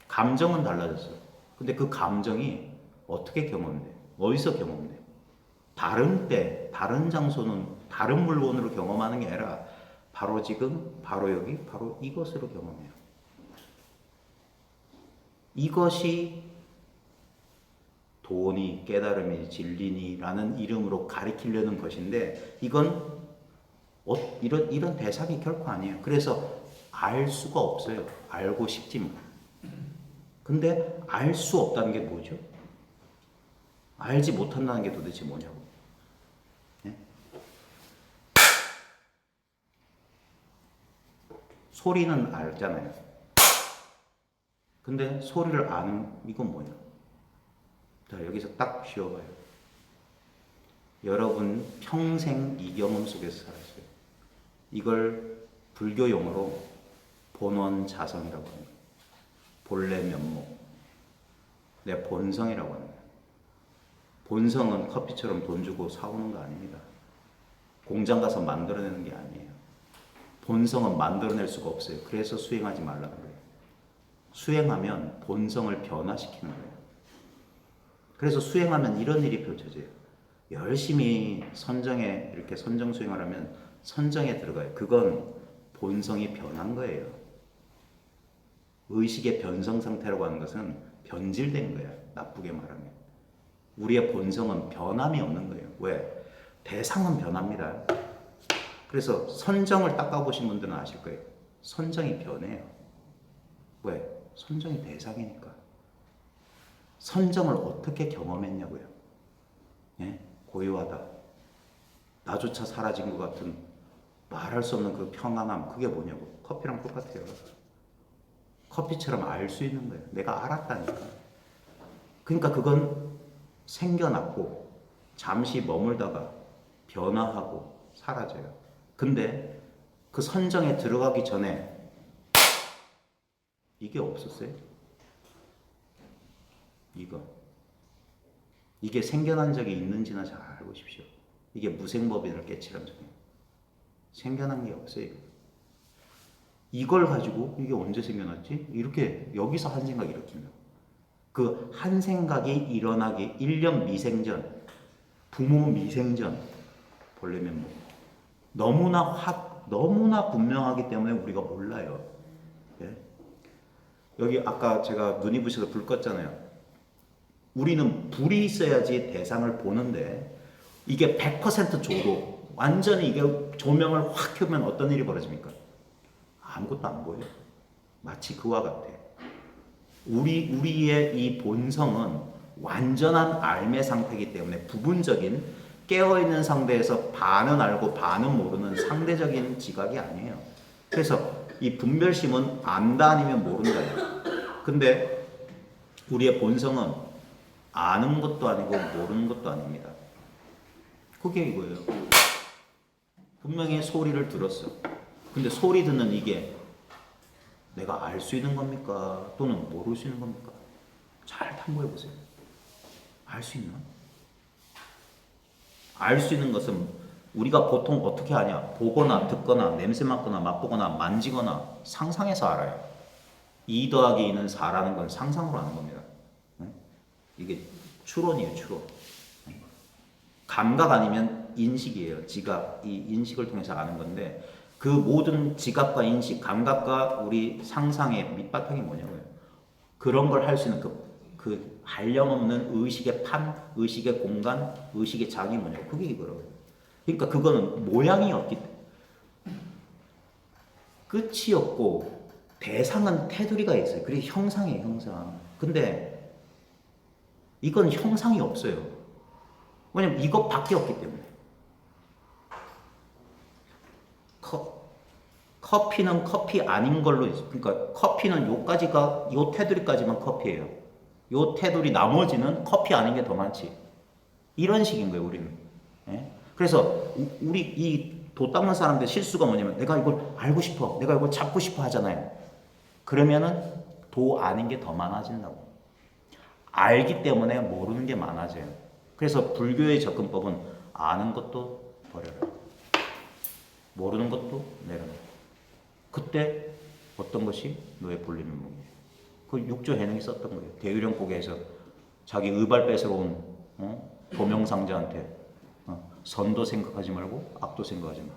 감정은 달라졌어요. 근데 그 감정이 어떻게 경험돼? 어디서 경험돼? 다른 때, 다른 장소는 다른 물건으로 경험하는 게 아니라 바로 지금, 바로 여기, 바로 이것으로 경험해요. 이것이 돈이, 깨달음이, 진리니라는 이름으로 가리키려는 것인데 이건 이런 대상이 결코 아니에요. 그래서 알 수가 없어요. 알고 싶지만. 근데 알 수 없다는 게 뭐죠? 알지 못한다는 게 도대체 뭐냐고. 네? 소리는 알잖아요. 근데 소리를 아는 이건 뭐냐? 자, 여기서 딱 쉬어봐요. 여러분 평생 이 경험 속에서 살았어요. 이걸 불교 용어로 본원자성이라고 합니다. 본래 면목, 내 본성이라고 합니다. 본성은 커피처럼 돈 주고 사오는 거 아닙니다. 공장 가서 만들어내는 게 아니에요. 본성은 만들어낼 수가 없어요. 그래서 수행하지 말라는 거예요. 수행하면 본성을 변화시키는 거예요. 그래서 수행하면 이런 일이 펼쳐져요. 열심히 선정에 이렇게 선정 수행을 하면 선정에 들어가요. 그건 본성이 변한 거예요. 의식의 변성 상태라고 하는 것은 변질된 거야. 나쁘게 말하면. 우리의 본성은 변함이 없는 거예요. 왜? 대상은 변합니다. 그래서 선정을 닦아보신 분들은 아실 거예요. 선정이 변해요. 왜? 선정이 대상이니까. 선정을 어떻게 경험했냐고요. 예? 고요하다. 나조차 사라진 것 같은 말할 수 없는 그 평안함. 그게 뭐냐고. 커피랑 똑같아요. 커피처럼 알 수 있는 거예요. 내가 알았다니까. 그러니까 그건 생겨났고 잠시 머물다가 변화하고 사라져요. 근데 그 선정에 들어가기 전에 이게 없었어요. 이게 생겨난 적이 있는지나 잘 알고십시오. 이게 무생법인을 깨치란 적이 생겨난 게 없어요. 이걸 가지고 이게 언제 생겨났지? 이렇게 여기서 한 생각 일으킨다. 그 한 생각이 일어나기 1년 미생전, 부모 미생전 보려면 너무나 분명하기 때문에 우리가 몰라요. 예? 여기 아까 제가 눈이 부셔서 불 껐잖아요. 우리는 불이 있어야지 대상을 보는데 이게 100% 조도 완전히 이게 조명을 확 켜면 어떤 일이 벌어집니까? 아무것도 안 보여요. 마치 그와 같아. 우리의 이 본성은 완전한 알매 상태이기 때문에 부분적인 깨어있는 상태에서 반은 알고 반은 모르는 상대적인 지각이 아니에요. 그래서 이 분별심은 안다 아니면 모른다예요. 근데 우리의 본성은 아는 것도 아니고 모르는 것도 아닙니다. 그게 이거예요. 분명히 소리를 들었어. 근데 소리 듣는 이게 내가 알 수 있는 겁니까? 또는 모를 수 있는 겁니까? 잘 탐구해 보세요. 알 수 있나? 알 수 있는 것은 우리가 보통 어떻게 하냐? 보거나 듣거나 냄새 맡거나 맛보거나 만지거나 상상해서 알아요. 2 더하기 2는 4라는 건 상상으로 하는 겁니다. 이게 추론이에요, 추론. 감각 아니면 인식이에요. 지각, 이 인식을 통해서 아는 건데 그 모든 지각과 인식, 감각과 우리 상상의 밑바탕이 뭐냐고요. 그런 걸 할 수 있는 그 한량없는 의식의 판, 의식의 공간, 의식의 장이 뭐냐고. 그게 이거라고요. 그러니까 그거는 모양이 없기 때문에 끝이 없고 대상은 테두리가 있어요. 그게 형상이에요, 형상. 근데 이건 형상이 없어요. 왜냐면 이것밖에 없기 때문에. 커피는 커피 아닌 걸로 있어. 그러니까 커피는 요까지가 요 테두리까지만 커피예요. 요 테두리 나머지는 커피 아닌 게 더 많지. 이런 식인 거예요, 우리는. 예? 그래서 우리 이 도 닦는 사람들 실수가 뭐냐면 내가 이걸 알고 싶어, 내가 이걸 잡고 싶어 하잖아요. 그러면은 도 아닌 게 더 많아진다고. 알기 때문에 모르는 게 많아져요. 그래서 불교의 접근법은 아는 것도 버려라. 모르는 것도 내려놔. 그때 어떤 것이 너의 본래 면목이에요. 그 육조 해능이 썼던 거예요. 대유령곡에서 자기 의발 뺏으러 온 도명상자한테 선도 생각하지 말고 악도 생각하지 마.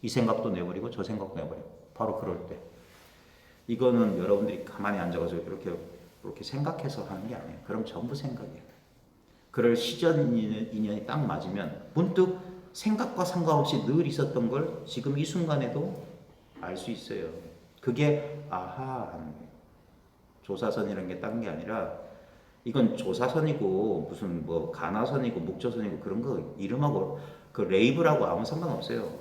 이 생각도 내버리고 저 생각도 내버려. 바로 그럴 때. 이거는 여러분들이 가만히 앉아가지고 이렇게 생각해서 하는 게 아니에요. 그럼 전부 생각이에요. 그럴 시전 인연이 딱 맞으면 문득 생각과 상관없이 늘 있었던 걸 지금 이 순간에도 알 수 있어요. 그게 아하 하는 거예요. 조사선이라는 게 딴 게 아니라 이건 조사선이고 무슨 뭐 가나선이고 목조선이고 그런 거 이름하고 그 레이블하고 아무 상관없어요.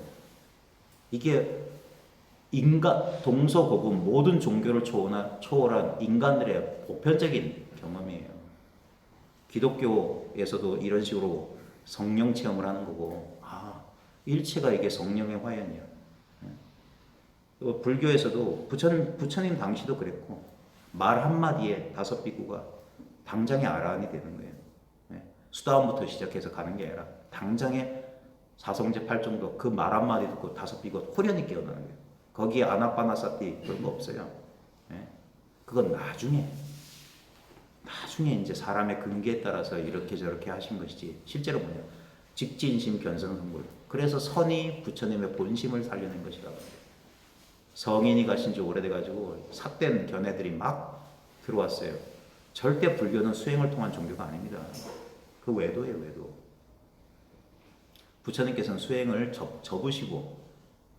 이게 인간 동서고금 모든 종교를 초월한 인간들의 보편적인 경험이에요. 기독교에서도 이런 식으로 성령 체험을 하는 거고, 일체가 이게 성령의 화연이야. 불교에서도 부처님 당시도 그랬고, 말 한마디에 5비구가 당장에 아라한이 되는 거예요. 수다원부터 시작해서 가는 게 아니라 당장에 사성제 8정도 그 말 한마디 듣고 5비구가 호련히 깨어나는 거예요. 거기에 아나빠나사티 그런 거 없어요. 그건 나중에 이제 사람의 근기에 따라서 이렇게 저렇게 하신 것이지 실제로 뭐냐 직진심 견성성불. 그래서 선이 부처님의 본심을 살려낸 것이라고 해요. 성인이 가신 지 오래돼가지고 삭된 견해들이 막 들어왔어요. 절대 불교는 수행을 통한 종교가 아닙니다. 그 외도예요, 외도. 부처님께서는 수행을 접으시고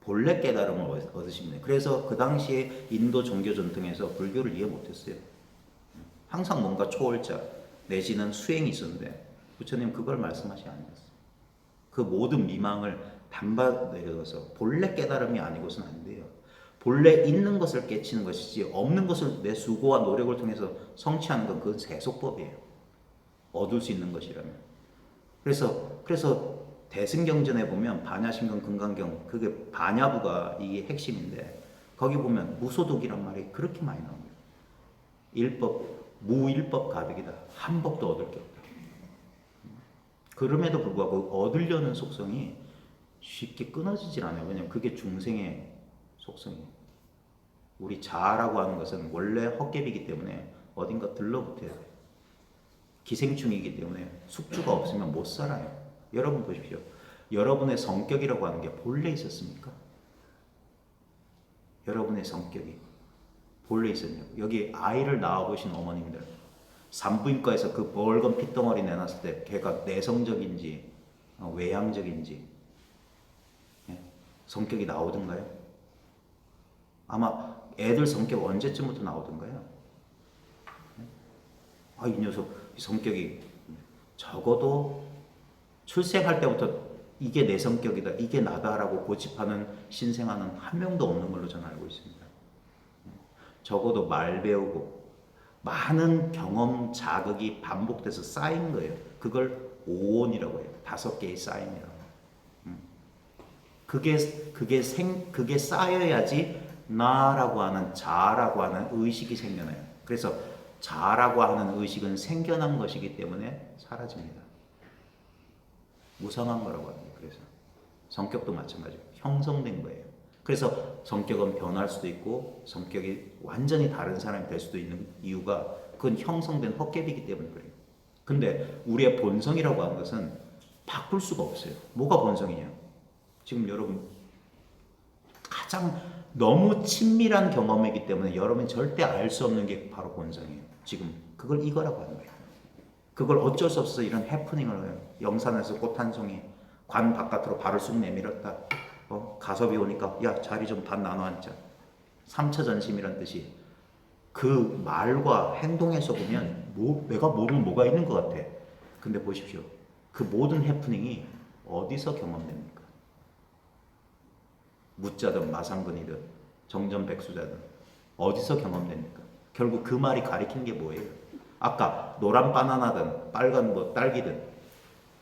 본래 깨달음을 얻으십니다. 그래서 그 당시에 인도 종교 전통에서 불교를 이해 못했어요. 항상 뭔가 초월자 내지는 수행이 있었는데 부처님 그걸 말씀하시 아니었어요. 그 모든 미망을 단박 내려서 본래 깨달음이 아니고서는 안 돼요. 본래 있는 것을 깨치는 것이지 없는 것을 내 수고와 노력을 통해서 성취하는 건 그건 세속법이에요. 얻을 수 있는 것이라면. 그래서 대승경전에 보면 반야심경 금강경 그게 반야부가 이게 핵심인데 거기 보면 무소독이란 말이 그렇게 많이 나옵니다. 일법 무일법 가득이다. 한 법도 얻을 게 없다. 그럼에도 불구하고 얻으려는 속성이 쉽게 끊어지질 않아요. 왜냐면 그게 중생의 속성이에요. 우리 자아라고 하는 것은 원래 헛개비이기 때문에 어딘가 들러붙어야 돼요. 기생충이기 때문에 숙주가 없으면 못 살아요. 여러분 보십시오. 여러분의 성격이라고 하는 게 본래 있었습니까? 여러분의 성격이 본래 있었냐고. 여기 아이를 낳아보신 어머님들, 산부인과에서 그 벌건 핏덩어리 내놨을 때 걔가 내성적인지 외향적인지 성격이 나오던가요? 아마 애들 성격 언제쯤부터 나오던가요? 이 녀석 성격이 적어도 출생할 때부터 이게 내 성격이다, 이게 나다라고 고집하는 신생아는 한 명도 없는 걸로 저는 알고 있습니다. 적어도 말 배우고 많은 경험 자극이 반복돼서 쌓인 거예요. 그걸 오온이라고 해요. 5개의 쌓임이라고. 그게 쌓여야지 나라고 하는 자라고 하는 의식이 생겨나요. 그래서 자라고 하는 의식은 생겨난 것이기 때문에 사라집니다. 무상한 거라고 합니다. 그래서 성격도 마찬가지고 형성된 거예요. 그래서 성격은 변할 수도 있고 성격이 완전히 다른 사람이 될 수도 있는 이유가 그건 형성된 헛개비이기 때문에 그래요. 근데 우리의 본성이라고 하는 것은 바꿀 수가 없어요. 뭐가 본성이냐? 지금 여러분 가장 너무 친밀한 경험이기 때문에 여러분이 절대 알 수 없는 게 바로 본성이에요. 지금 그걸 이거라고 하는 거예요. 그걸 어쩔 수 없어서 이런 해프닝을 해요. 영산에서 꽃 한 송이 관 바깥으로 발을 쑥 내밀었다. 가섭이 오니까 야 자리 좀 반 나눠 앉자. 삼처전심이란 뜻이 그 말과 행동에서 보면 내가 모르는 뭐가 있는 것 같아. 근데 보십시오. 그 모든 해프닝이 어디서 경험됩니까? 무자든 마상근이든 정전백수자든 어디서 경험됩니까? 결국 그 말이 가리킨 게 뭐예요? 아까 노란 바나나든 빨간 딸기든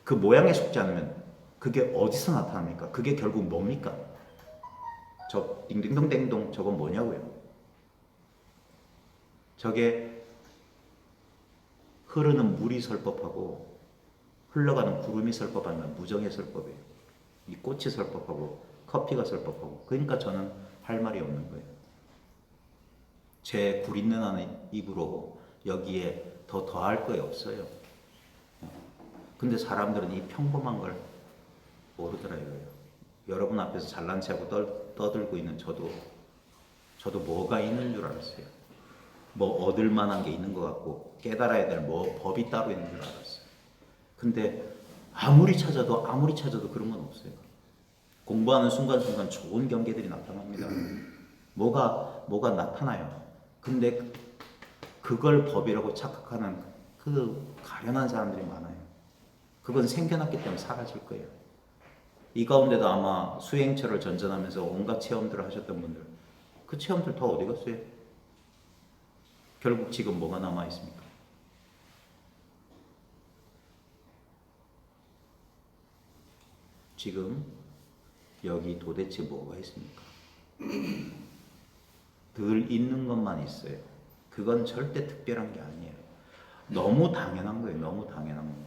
그 모양에 속지 않으면 그게 어디서 나타납니까? 그게 결국 뭡니까? 저 딩딩동댕동 저건 뭐냐고요? 저게 흐르는 물이 설법하고 흘러가는 구름이 설법하면 무정의 설법이에요. 이 꽃이 설법하고 커피가 설법하고 그러니까 저는 할 말이 없는 거예요. 제 구린내나는 입으로 여기에 더할 거 없어요. 근데 사람들은 이 평범한 걸 모르더라 이거예요. 여러분 앞에서 잘난 체하고 떠들고 있는 저도 뭐가 있는 줄 알았어요. 뭐 얻을 만한 게 있는 것 같고 깨달아야 될 법이 따로 있는 줄 알았어요. 근데 아무리 찾아도 그런 건 없어요. 공부하는 순간순간 좋은 경계들이 나타납니다. 뭐가 나타나요. 근데 그걸 법이라고 착각하는 그 가련한 사람들이 많아요. 그건 생겨났기 때문에 사라질 거예요. 이 가운데도 아마 수행처를 전전하면서 온갖 체험들을 하셨던 분들, 그 체험들 다 어디 갔어요? 결국 지금 뭐가 남아 있습니까? 지금 여기 도대체 뭐가 있습니까? 늘 있는 것만 있어요. 그건 절대 특별한 게 아니에요. 너무 당연한 거예요. 너무 당연한 거예요.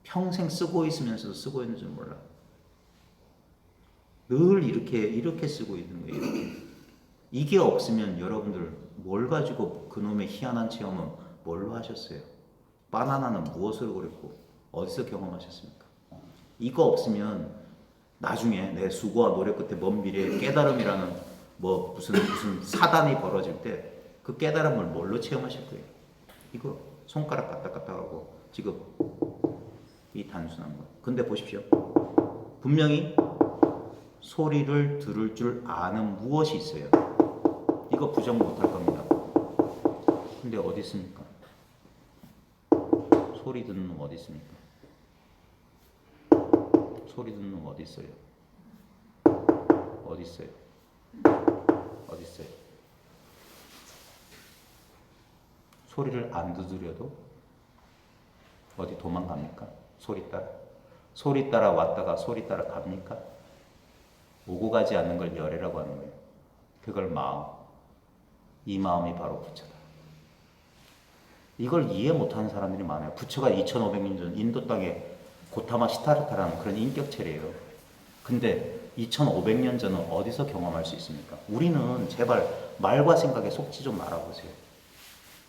평생 쓰고 있으면서도 쓰고 있는 줄 몰라. 늘 이렇게 쓰고 있는 거예요. 이렇게. 이게 없으면 여러분들 뭘 가지고 그놈의 희한한 체험은 뭘로 하셨어요? 바나나는 무엇으로 그랬고 어디서 경험하셨습니까? 이거 없으면 나중에 내 수고와 노력 끝에 먼 미래에 깨달음이라는 무슨 사단이 벌어질 때 그 깨달음을 뭘로 체험하실 거예요? 이거 손가락 까딱까딱 하고 지금 이 단순한 거. 근데 보십시오. 분명히 소리를 들을 줄 아는 무엇이 있어요. 이거 부정 못할 겁니다. 근데 어디 있습니까? 소리 듣는 놈 어디 있습니까? 소리 듣는 놈 어디 있어요? 어디 있어요? 어디 있어요? 소리를 안 두드려도 어디 도망갑니까? 소리 따라? 소리 따라 왔다가 소리 따라 갑니까? 오고 가지 않는 걸 열애라고 하는 거예요. 그걸 마음. 이 마음이 바로 부처다. 이걸 이해 못하는 사람들이 많아요. 부처가 2500년 전 인도 땅에 고타마 시타르타라는 그런 인격체래요. 근데 2500년 전은 어디서 경험할 수 있습니까? 우리는 제발 말과 생각에 속지 좀 말아보세요.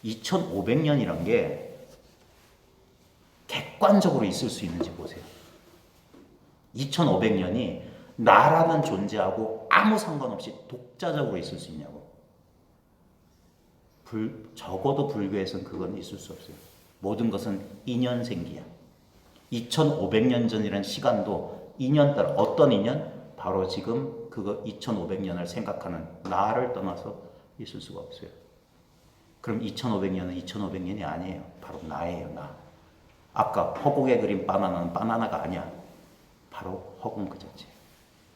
2500년이란 게 객관적으로 있을 수 있는지 보세요. 2500년이 나라는 존재하고 아무 상관없이 독자적으로 있을 수 있냐고. 적어도 불교에서는 그건 있을 수 없어요. 모든 것은 인연생기야. 2500년 전이라는 시간도 인연 따라 어떤 인연? 바로 지금 그거 2500년을 생각하는 나를 떠나서 있을 수가 없어요. 그럼 2500년은 2500년이 아니에요. 바로 나예요, 나. 아까 허공에 그린 바나나는 바나나가 아니야. 바로 허공 그 자체.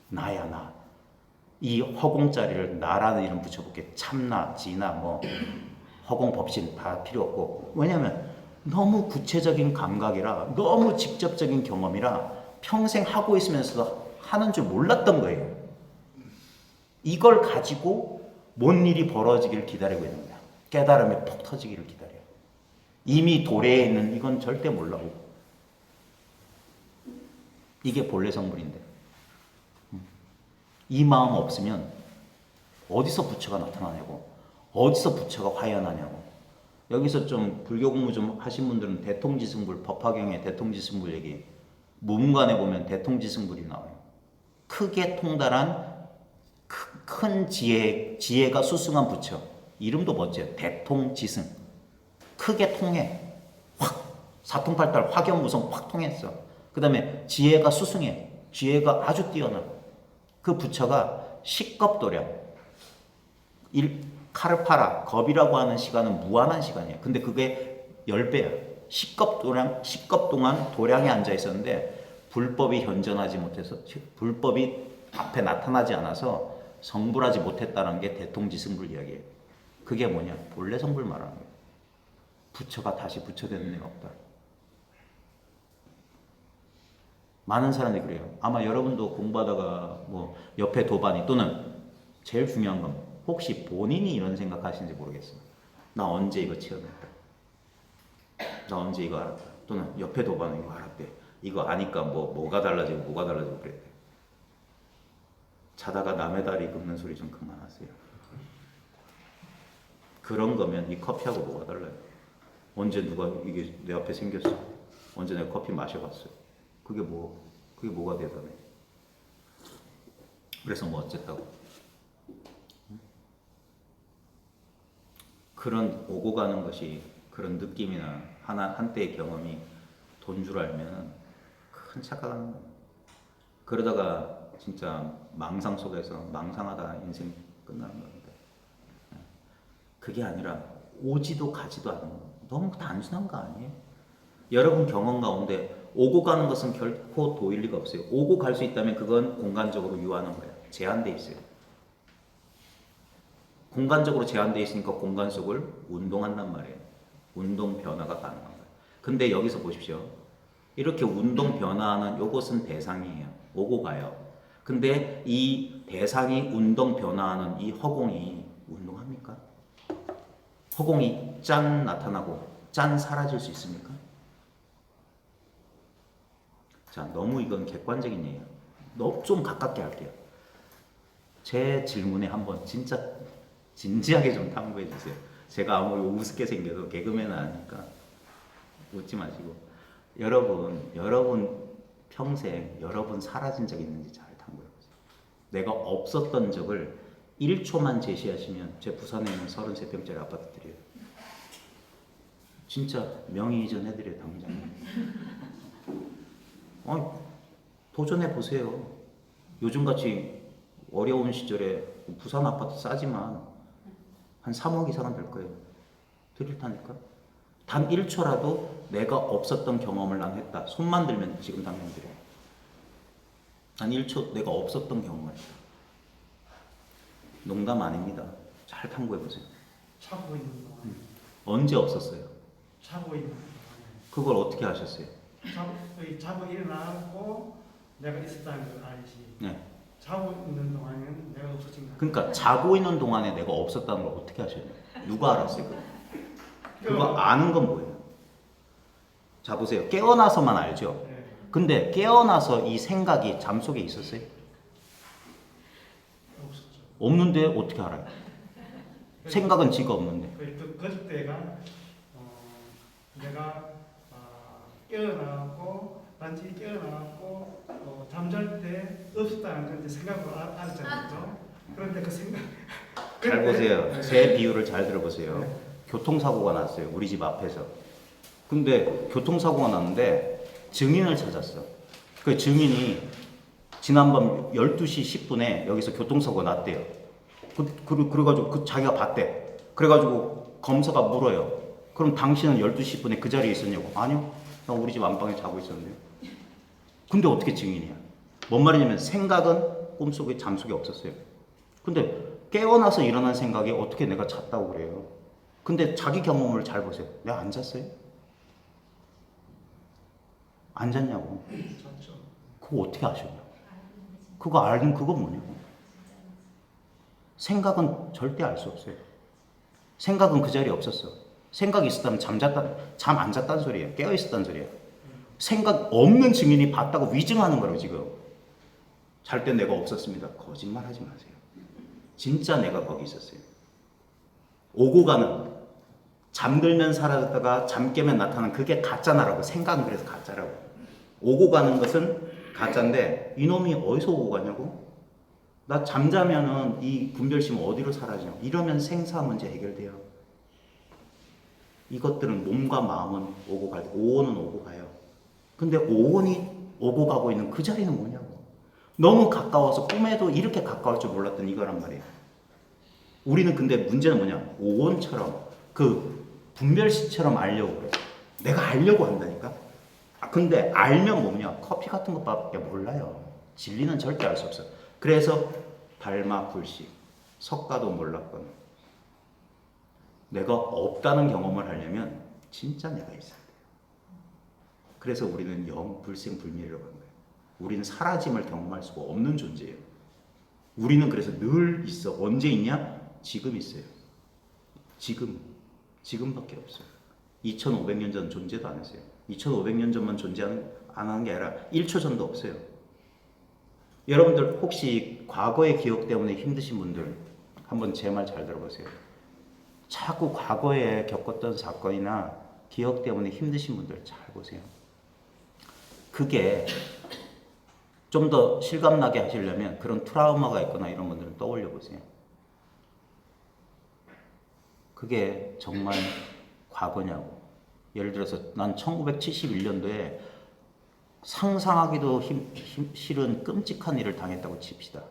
나야, 나. 이 허공자리를 나라는 이름 붙여볼게. 참나, 지나, 뭐 허공 법신 다 필요 없고. 왜냐면 너무 구체적인 감각이라, 너무 직접적인 경험이라 평생 하고 있으면서도 하는 줄 몰랐던 거예요. 이걸 가지고 뭔 일이 벌어지기를 기다리고 있는 거야. 깨달음이 폭 터지기를 기다려요. 이미 도래에 있는 이건 절대 몰라고. 이게 본래 성불인데. 이 마음 없으면 어디서 부처가 나타나냐고. 어디서 부처가 화연하냐고. 여기서 좀 불교 공부 좀 하신 분들은 대통지승불, 법화경의 대통지승불 얘기, 무문관에 보면 대통지승불이 나와요. 크게 통달한 큰 지혜가 수승한 부처. 이름도 멋져요. 대통지승. 크게 통해. 확 사통팔달 화경무성 확 통했어. 그 다음에 지혜가 수승해. 지혜가 아주 뛰어나. 그 부처가 식겁도량. 카르파라, 겁이라고 하는 시간은 무한한 시간이에요. 근데 그게 10배야. 10겁 동안 도량에 앉아 있었는데 불법이 현존하지 못해서, 불법이 앞에 나타나지 않아서 성불하지 못했다는 게 대통지승불 이야기예요. 그게 뭐냐? 본래 성불 말하는 거예요. 부처가 다시 부처 되는 애가 없다. 많은 사람들이 그래요. 아마 여러분도 공부하다가 뭐 옆에 도반이, 또는 제일 중요한 건 혹시 본인이 이런 생각하시는지 모르겠어요. 나 언제 이거 체험했다. 나 언제 이거 알았다. 또는 옆에 도반은 이거 알았대. 이거 아니까 뭐가 달라지고 뭐가 달라지고 그랬대. 자다가 남의 다리 긁는 소리 좀 그만하세요. 그런 거면 이 커피하고 뭐가 달라요? 언제 누가 이게 내 앞에 생겼어? 언제 내가 커피 마셔봤어요? 그게 뭐가 대단해? 그래서 뭐 어쨌다고? 그런 오고 가는 것이, 그런 느낌이나 한때의 경험이 돈 줄 알면 큰 착각하는 거예요. 그러다가 진짜 망상 속에서 망상하다 인생 끝나는 겁니다. 그게 아니라 오지도 가지도 않은 거. 너무 단순한 거 아니에요? 여러분 경험 가운데 오고 가는 것은 결코 도일 리가 없어요. 오고 갈 수 있다면 그건 공간적으로 유하는 거예요. 제한돼 있어요. 공간적으로 제한돼 있으니까 공간 속을 운동한단 말이에요. 운동 변화가 가능한 거예요. 근데 여기서 보십시오. 이렇게 운동 변화하는 요것은 대상이에요. 오고 가요. 근데 이 대상이 운동 변화하는 이 허공이 운동합니까? 허공이 짠 나타나고 짠 사라질 수 있습니까? 자, 너무 이건 객관적인 얘기예요. 너무 좀 가깝게 할게요. 제 질문에 한번 진짜 진지하게 좀 탐구해 주세요. 제가 아무리 우습게 생겨도 개그맨은 아니까 웃지 마시고. 여러분 평생 여러분 사라진 적 있는지 잘 탐구해 보세요. 내가 없었던 적을 1초만 제시하시면 제 부산에 있는 33평짜리 아파트 드려요. 진짜 명의 이전해드려요, 당장. 도전해 보세요. 요즘같이 어려운 시절에 부산 아파트 싸지만 한 3억 이상은 될 거예요. 드릴 테니까. 단 1초라도 내가 없었던 경험을 난 했다. 손만 들면 지금 당장 드려요. 단 1초 내가 없었던 경험을 했다. 농담 아닙니다. 잘 탐구해 보세요. 자고 있는 동안. 언제 없었어요? 자고 있는 동안. 그걸 어떻게 아셨어요? 자고 일어나고 내가 있었다는 걸 알지. 네. 자고 있는 동안에는 내가 없어진 거야. 그러니까 자고 있는 동안에 내가 없었다는 걸 어떻게 아셔요? 누가 알았어요? 그거 아는 건 뭐예요? 자 보세요. 깨어나서만 알죠. 네. 근데 깨어나서 이 생각이 잠 속에 있었어요? 없었죠. 없는데 어떻게 알아요? 생각은 지가 없는데. 그때가 내가 깨어나고 단지 깨어나고 잠잘 때 없었다는 걸 이제 생각으로 알았잖아요. 그런데 그 생각 잘 보세요. 제 비유를 잘 들어보세요. 네. 교통사고가 났어요. 우리 집 앞에서. 근데 교통사고가 났는데 증인을 찾았어. 그 증인이 지난밤 12시 10분에 여기서 교통사고가 났대요. 그래가지고 자기가 봤대. 그래가지고 검사가 물어요. 그럼 당신은 12시 10분에 그 자리에 있었냐고. 아니요. 나 우리 집 안방에 자고 있었는데요. 근데 어떻게 증인이야? 뭔 말이냐면 생각은 꿈속에 잠속에 없었어요. 근데 깨어나서 일어난 생각이 어떻게 내가 잤다고 그래요. 근데 자기 경험을 잘 보세요. 내가 안 잤어요? 안 잤냐고. 잤죠. 그거 어떻게 아셨냐고. 그거 알긴 그거 뭐냐고. 생각은 절대 알 수 없어요. 생각은 그 자리에 없었어. 생각이 있었다면 잠 안 잤다는 소리예요. 깨어 있었다는 소리예요. 생각 없는 증인이 봤다고 위증하는 거라고 지금. 잘 때 내가 없었습니다. 거짓말 하지 마세요. 진짜 내가 거기 있었어요. 오고 가는, 잠들면 사라졌다가 잠 깨면 나타나는 그게 가짜나라고. 생각은 그래서 가짜라고. 오고 가는 것은 가짜인데 이놈이 어디서 오고 가냐고? 나 잠자면은 이 분별심 어디로 사라지냐? 이러면 생사 문제 해결돼요. 이것들은 몸과 마음은 오고 갈 때, 오온은 오고 가요. 근데 오온이 오고 가고 있는 그 자리는 뭐냐고. 너무 가까워서 꿈에도 이렇게 가까울 줄 몰랐던 이거란 말이에요. 우리는 근데 문제는 뭐냐? 오온처럼 그 분별시처럼 알려고 그래. 내가 알려고 한다니까? 근데 알면 뭐냐? 커피 같은 것밖에 몰라요. 진리는 절대 알 수 없어. 그래서 달마 불식, 석가도 몰랐거나 내가 없다는 경험을 하려면 진짜 내가 있어야 돼요. 그래서 우리는 영불생불멸이라고 하는 거예요. 우리는 사라짐을 경험할 수가 없는 존재예요. 우리는 그래서 늘 있어. 언제 있냐? 지금 있어요. 지금밖에 없어요. 2500년 전 존재도 안 했어요. 2500년 전만 존재 안 하는 게 아니라 1초 전도 없어요. 여러분들 혹시 과거의 기억 때문에 힘드신 분들 한번 제 말 잘 들어보세요. 자꾸 과거에 겪었던 사건이나 기억 때문에 힘드신 분들 잘 보세요. 그게 좀 더 실감나게 하시려면 그런 트라우마가 있거나 이런 분들은 떠올려 보세요. 그게 정말 과거냐고. 예를 들어서 난 1971년도에 상상하기도 싫은 끔찍한 일을 당했다고 칩시다.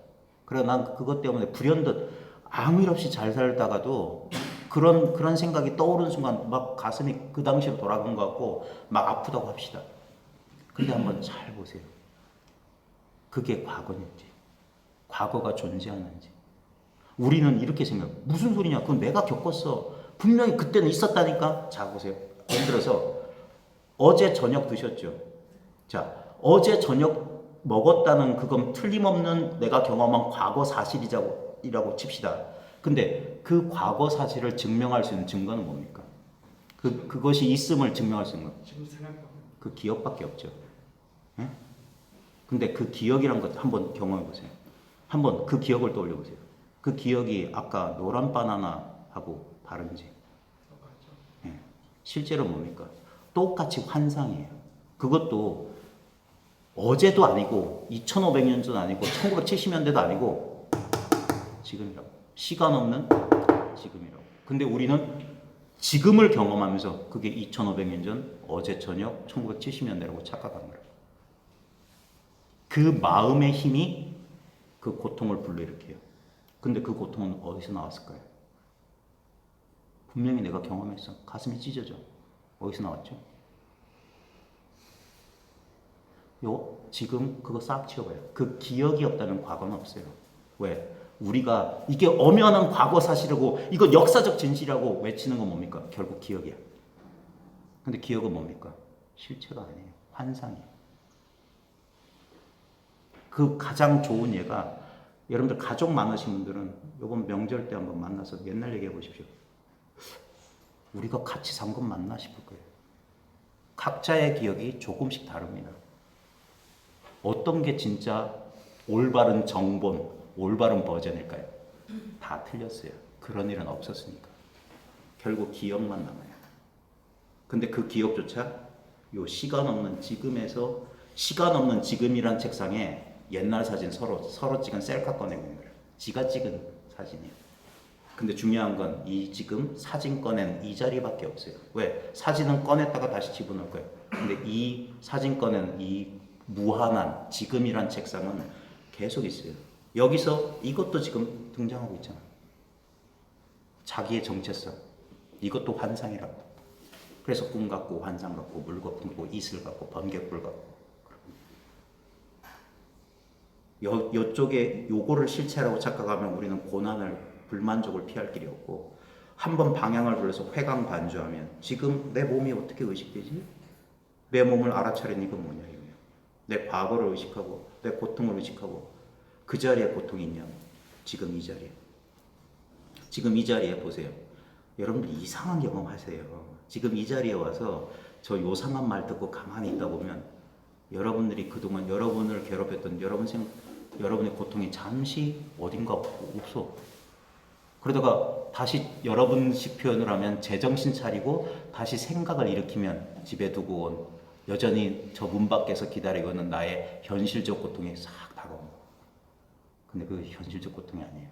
그래 난 그것 때문에 불현듯 아무 일 없이 잘 살다가도 그런 생각이 떠오르는 순간 막 가슴이 그 당시로 돌아간 것 같고 막 아프다고 합시다. 근데 한번 잘 보세요. 그게 과거인지 과거가 존재하는지. 우리는 이렇게 생각해요. 무슨 소리냐? 그건 내가 겪었어. 분명히 그때는 있었다니까. 자 보세요. 예를 들어서 어제 저녁 드셨죠? 자, 어제 저녁 먹었다는 그건 틀림없는 내가 경험한 과거 사실이라고 칩시다. 근데 그 과거 사실을 증명할 수 있는 증거는 뭡니까? 그것이 있음을 증명할 수 있는 거. 지금 생각보다 그 기억밖에 없죠. 예? 근데 그 기억이란 것 한번 경험해 보세요. 한번 그 기억을 떠올려 보세요. 그 기억이 아까 노란 바나나하고 다른지. 똑같죠. 예. 실제로 뭡니까? 똑같이 환상이에요. 그것도 어제도 아니고 2500년 전 아니고 1970년대도 아니고 지금이라고. 시간 없는 지금이라고. 근데 우리는 지금을 경험하면서 그게 2500년 전 어제 저녁 1970년대라고 착각하는 거예요. 그 마음의 힘이 그 고통을 불러일으켜요. 근데 그 고통은 어디서 나왔을까요? 분명히 내가 경험했어. 가슴이 찢어져. 어디서 나왔죠? 지금 그거 싹 치워봐요. 그 기억이 없다면 과거는 없어요. 왜? 우리가 이게 엄연한 과거 사실이고 이거 역사적 진실이라고 외치는 건 뭡니까? 결국 기억이야. 근데 기억은 뭡니까? 실체가 아니에요. 환상이에요. 그 가장 좋은 예가 여러분들 가족 많으신 분들은 이번 명절 때 한번 만나서 옛날 얘기해 보십시오. 우리가 같이 산 건 맞나 싶을 거예요. 각자의 기억이 조금씩 다릅니다. 어떤 게 진짜 올바른 정본, 올바른 버전일까요? 다 틀렸어요. 그런 일은 없었으니까. 결국 기억만 남아요. 근데 그 기억조차 요 시간 없는 지금에서 시간 없는 지금이란 책상에 옛날 사진 서로 찍은 셀카 꺼내고 있는 거예요. 지가 찍은 사진이에요. 근데 중요한 건 이 지금 사진 꺼낸 이 자리밖에 없어요. 왜? 사진은 꺼냈다가 다시 집어넣을 거예요. 근데 이 사진 꺼낸 이 무한한 지금이란 책상은 계속 있어요. 여기서 이것도 지금 등장하고 있잖아. 자기의 정체성. 이것도 환상이라고. 그래서 꿈 같고 환상 같고 물 같고 이슬 같고 번개불 같고. 요쪽에 요거를 실체라고 착각하면 우리는 고난을 불만족을 피할 길이 없고 한번 방향을 불러서 회광반주하면 지금 내 몸이 어떻게 의식되지? 내 몸을 알아차린 이건 뭐냐 이거예요. 내 과거를 의식하고 내 고통을 의식하고 그 자리에 고통이 있냐면 지금 이 자리에. 지금 이 자리에 보세요. 여러분들 이상한 경험하세요. 지금 이 자리에 와서 저 요상한 말 듣고 가만히 있다 보면 여러분들이 그동안 여러분을 괴롭혔던 여러분의 고통이 잠시 어딘가 없어. 그러다가 다시 여러분식 표현을 하면 제정신 차리고 다시 생각을 일으키면 집에 두고 온 여전히 저 문 밖에서 기다리고 있는 나의 현실적 고통이 싹 다가옵니다. 근데 그 현실적 고통이 아니에요.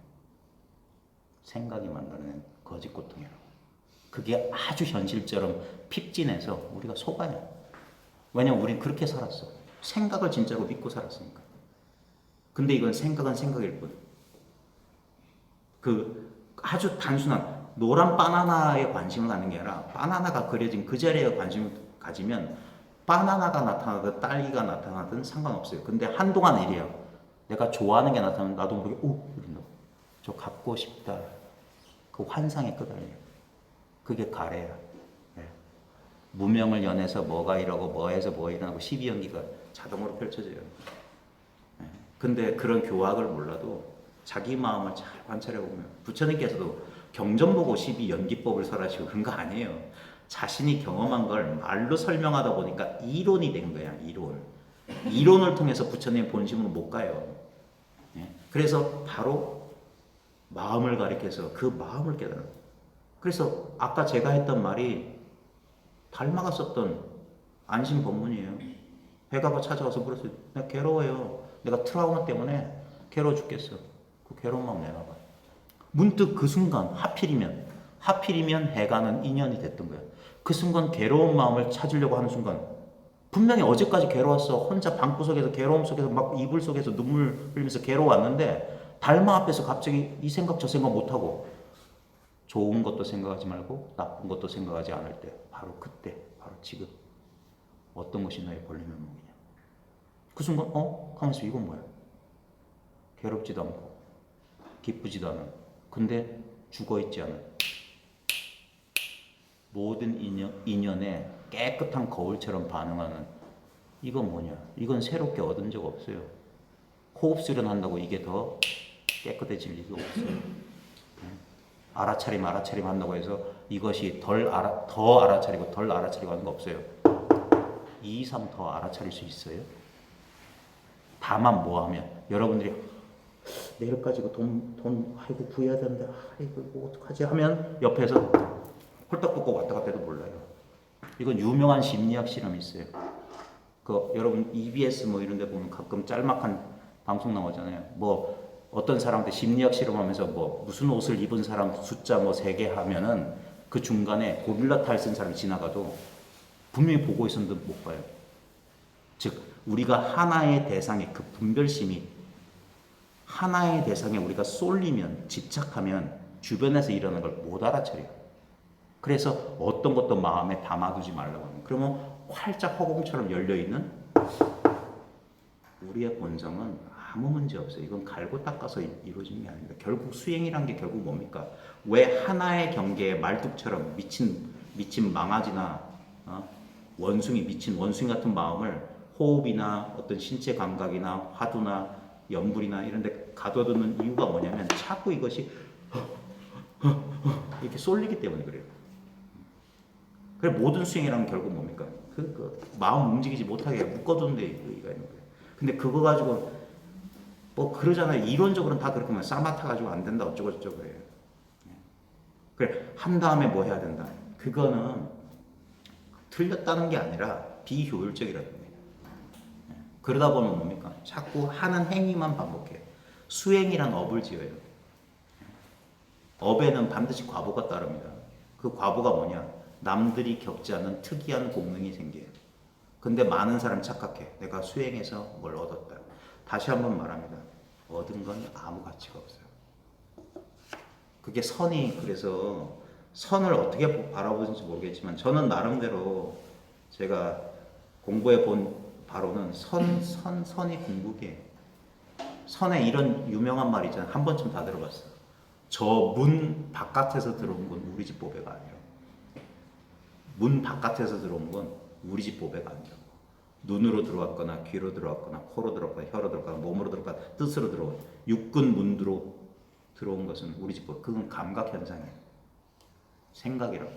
생각이 만들어낸 거짓 고통이라고. 그게 아주 현실처럼 픽진해서 우리가 속아요. 왜냐면 우린 그렇게 살았어. 생각을 진짜로 믿고 살았으니까. 근데 이건 생각은 생각일 뿐. 그 아주 단순한 노란 바나나에 관심을 갖는 게 아니라 바나나가 그려진 그 자리에 관심을 가지면 바나나가 나타나든 딸기가 나타나든 상관없어요. 근데 한동안 일이에요. 내가 좋아하는 게 나타나면 나도 모르게 이런다고. 저 갖고 싶다. 그 환상에 끄달려요. 그게 가래야. 네. 무명을 연해서 뭐가 이러고 뭐해서 뭐 일어나고 12연기가 자동으로 펼쳐져요. 네. 근데 그런 교학을 몰라도 자기 마음을 잘 관찰해보면 부처님께서도 경전 보고 12연기법을 설하시고 그런 거 아니에요. 자신이 경험한 걸 말로 설명하다 보니까 이론이 된 거야. 이론을 통해서 부처님 본심으로 못 가요. 네. 그래서 바로 마음을 가리켜서 그 마음을 깨달아요. 그래서 아까 제가 했던 말이 달마가 썼던 안심 법문이에요. 회가가 찾아와서 물었어요. 내가 괴로워요. 내가 트라우마 때문에 괴로워 죽겠어. 그 괴로운 마음 내놔봐. 문득 그 순간 하필이면 해가는 인연이 됐던 거예요. 그 순간 괴로운 마음을 찾으려고 하는 순간 분명히 어제까지 괴로웠어. 혼자 방구석에서 괴로움 속에서 막 이불 속에서 눈물 흘리면서 괴로웠는데 달마 앞에서 갑자기 이 생각 저 생각 못하고 좋은 것도 생각하지 말고 나쁜 것도 생각하지 않을 때 바로 그때 바로 지금 어떤 것이 너의 벌린 면목이냐. 그 순간 가만있어. 이건 뭐야? 괴롭지도 않고 기쁘지도 않은 근데 죽어있지 않은 모든 인연에 깨끗한 거울처럼 반응하는 이건 뭐냐? 이건 새롭게 얻은 적 없어요. 호흡 수련한다고 이게 더 깨끗해질 리가 없어요. 알아차림 한다고 해서 이것이 더 알아차리고 덜 알아차리고 하는 거 없어요. 2 이상 더 알아차릴 수 있어요. 다만 뭐 하면 여러분들이 내일까지 돈 아이고 구해야 되는데 아이고 뭐 어떡하지 하면 옆에서 홀딱 벗고 왔다 갔다 해도 몰라요. 이건 유명한 심리학 실험이 있어요. 그 여러분 EBS 뭐 이런 데 보면 가끔 짤막한 방송 나오잖아요. 뭐 어떤 사람한테 심리학 실험하면서 뭐 무슨 옷을 입은 사람 숫자 뭐 3개 하면은 그 중간에 고릴라 탈 쓴 사람이 지나가도 분명히 보고 있었는데 못 봐요. 즉 우리가 하나의 대상의 그 분별심이 하나의 대상에 우리가 쏠리면 집착하면 주변에서 일어나는 걸 못 알아차려요. 그래서 어떤 것도 마음에 담아두지 말라고 합니다. 그러면 활짝 허공처럼 열려있는 우리의 본성은 아무 문제 없어요. 이건 갈고 닦아서 이루어진 게 아닙니다. 결국 수행이란 게 결국 뭡니까? 왜 하나의 경계에 말뚝처럼 미친 망아지나 미친 원숭이 같은 마음을 호흡이나 어떤 신체 감각이나 화두나 연불이나 이런 데 가둬두는 이유가 뭐냐면 자꾸 이것이 이렇게 쏠리기 때문에 그래요. 그래 모든 수행이란 결국 뭡니까? 그 마음 움직이지 못하게 묶어두는 데 의의가 있는 거예요. 근데 그거 가지고 뭐 그러잖아요. 이론적으로는 다 그렇게 하면 싸마타 가지고 안 된다 어쩌고 저쩌고 그래요. 그래 한 다음에 뭐 해야 된다. 그거는 틀렸다는 게 아니라 비효율적이라는 거예요. 그러다 보면 뭡니까? 자꾸 하는 행위만 반복해요. 수행이란 업을 지어요. 업에는 반드시 과보가 따릅니다. 그 과보가 뭐냐? 남들이 겪지 않는 특이한 공능이 생겨요. 근데 많은 사람 착각해. 내가 수행해서 뭘 얻었다. 다시 한번 말합니다. 얻은 건 아무 가치가 없어요. 그게 선이 그래서 선을 어떻게 바라보는지 모르겠지만 저는 나름대로 제가 공부해 본 바로는 선이 궁극이에요. 선에 이런 유명한 말 있잖아요. 한 번쯤 다 들어봤어요. 저 문 바깥에서 들어온 건 우리 집 보배가 아니라고. 문 바깥에서 들어온 건 우리 집 보배가 아니라고. 눈으로 들어왔거나 귀로 들어왔거나 코로 들어왔거나 혀로 들어왔거나 몸으로 들어왔거나 뜻으로 들어온 육군 문두로 들어온 것은 우리 집 보배. 그건 감각 현상이에요. 생각이라고.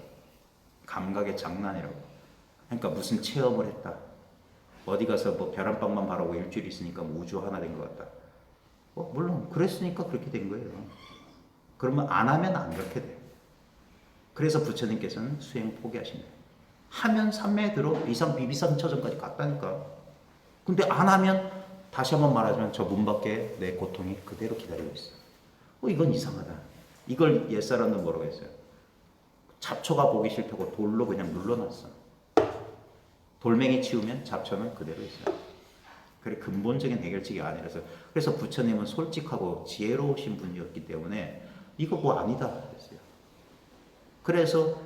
감각의 장난이라고. 그러니까 무슨 체험을 했다. 어디 가서 뭐 계란빵만 바라고 일주일 있으니까 뭐 우주 하나 된 것 같다. 물론 그랬으니까 그렇게 된 거예요. 그러면 안 하면 안 그렇게 돼요. 그래서 부처님께서는 수행 포기하신다. 하면 삼매에 들어 비상비비상처전까지 갔다니까. 근데 안 하면 다시 한번 말하자면 저 문 밖에 내 고통이 그대로 기다리고 있어. 이건 이상하다. 이걸 옛사람은 뭐라고 했어요? 잡초가 보기 싫다고 돌로 그냥 눌러놨어. 돌멩이 치우면 잡초는 그대로 있어요. 그래 근본적인 해결책이 아니라서. 그래서 부처님은 솔직하고 지혜로우신 분이었기 때문에 이거 뭐 아니다 그랬어요. 그래서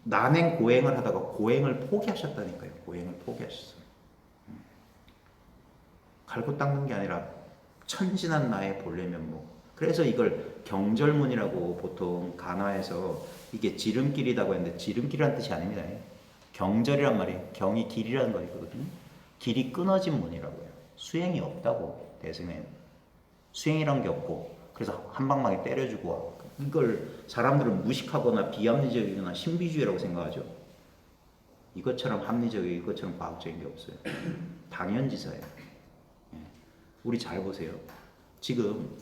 난행 고행을 하다가 고행을 포기하셨다니까요. 고행을 포기하셨어요. 갈고 닦는 게 아니라 천진한 나의 본래 면목. 그래서 이걸 경절문이라고 보통 간화에서 이게 지름길이라고 했는데 지름길이라는 뜻이 아닙니다. 경절이란 말이 경이 길이라는 거거든요. 길이 끊어진 문이라고요. 수행이 없다고 대승에 수행이란 게 없고 그래서 한 방망이 때려주고 이걸 사람들은 무식하거나 비합리적이거나 신비주의라고 생각하죠. 이것처럼 합리적이고 이것처럼 과학적인 게 없어요. 당연지사예요. 우리 잘 보세요. 지금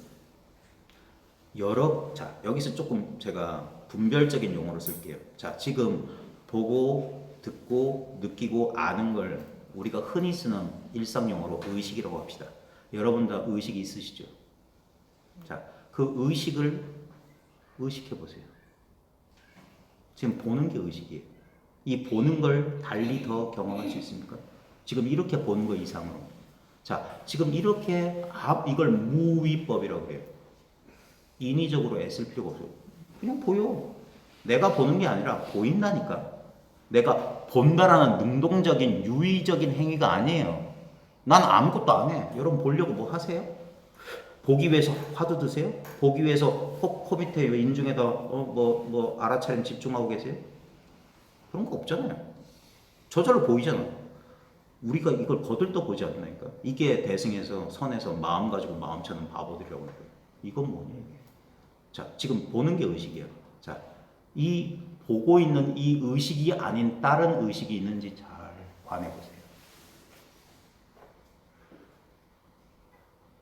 자 여기서 조금 제가 분별적인 용어를 쓸게요. 자 지금 보고 듣고 느끼고 아는 걸 우리가 흔히 쓰는 일상 용어로 의식이라고 합시다. 여러분 다 의식이 있으시죠? 자, 그 의식을 의식해 보세요. 지금 보는 게 의식이에요. 이 보는 걸 달리 더 경험할 수 있습니까? 지금 이렇게 보는 거 이상으로. 자, 지금 이렇게 이걸 무위법이라고 해요. 인위적으로 애쓸 필요가 없어요. 그냥 보여. 내가 보는 게 아니라 보인다니까. 내가 본다라는 능동적인 유의적인 행위가 아니에요. 난 아무것도 안 해. 여러분 보려고 뭐 하세요? 보기 위해서 화두 드세요? 보기 위해서 코 밑에 인중에다 뭐 알아차림 집중하고 계세요? 그런 거 없잖아요. 저절로 보이잖아. 우리가 이걸 거들떠 보지 않나니까. 이게 대승에서 선에서 마음 가지고 마음 찾는 바보들이라고 하는 거예요. 이건 뭐냐 이게. 자 지금 보는 게 의식이에요. 자 이 보고 있는 이 의식이 아닌 다른 의식이 있는지 잘 관해보세요.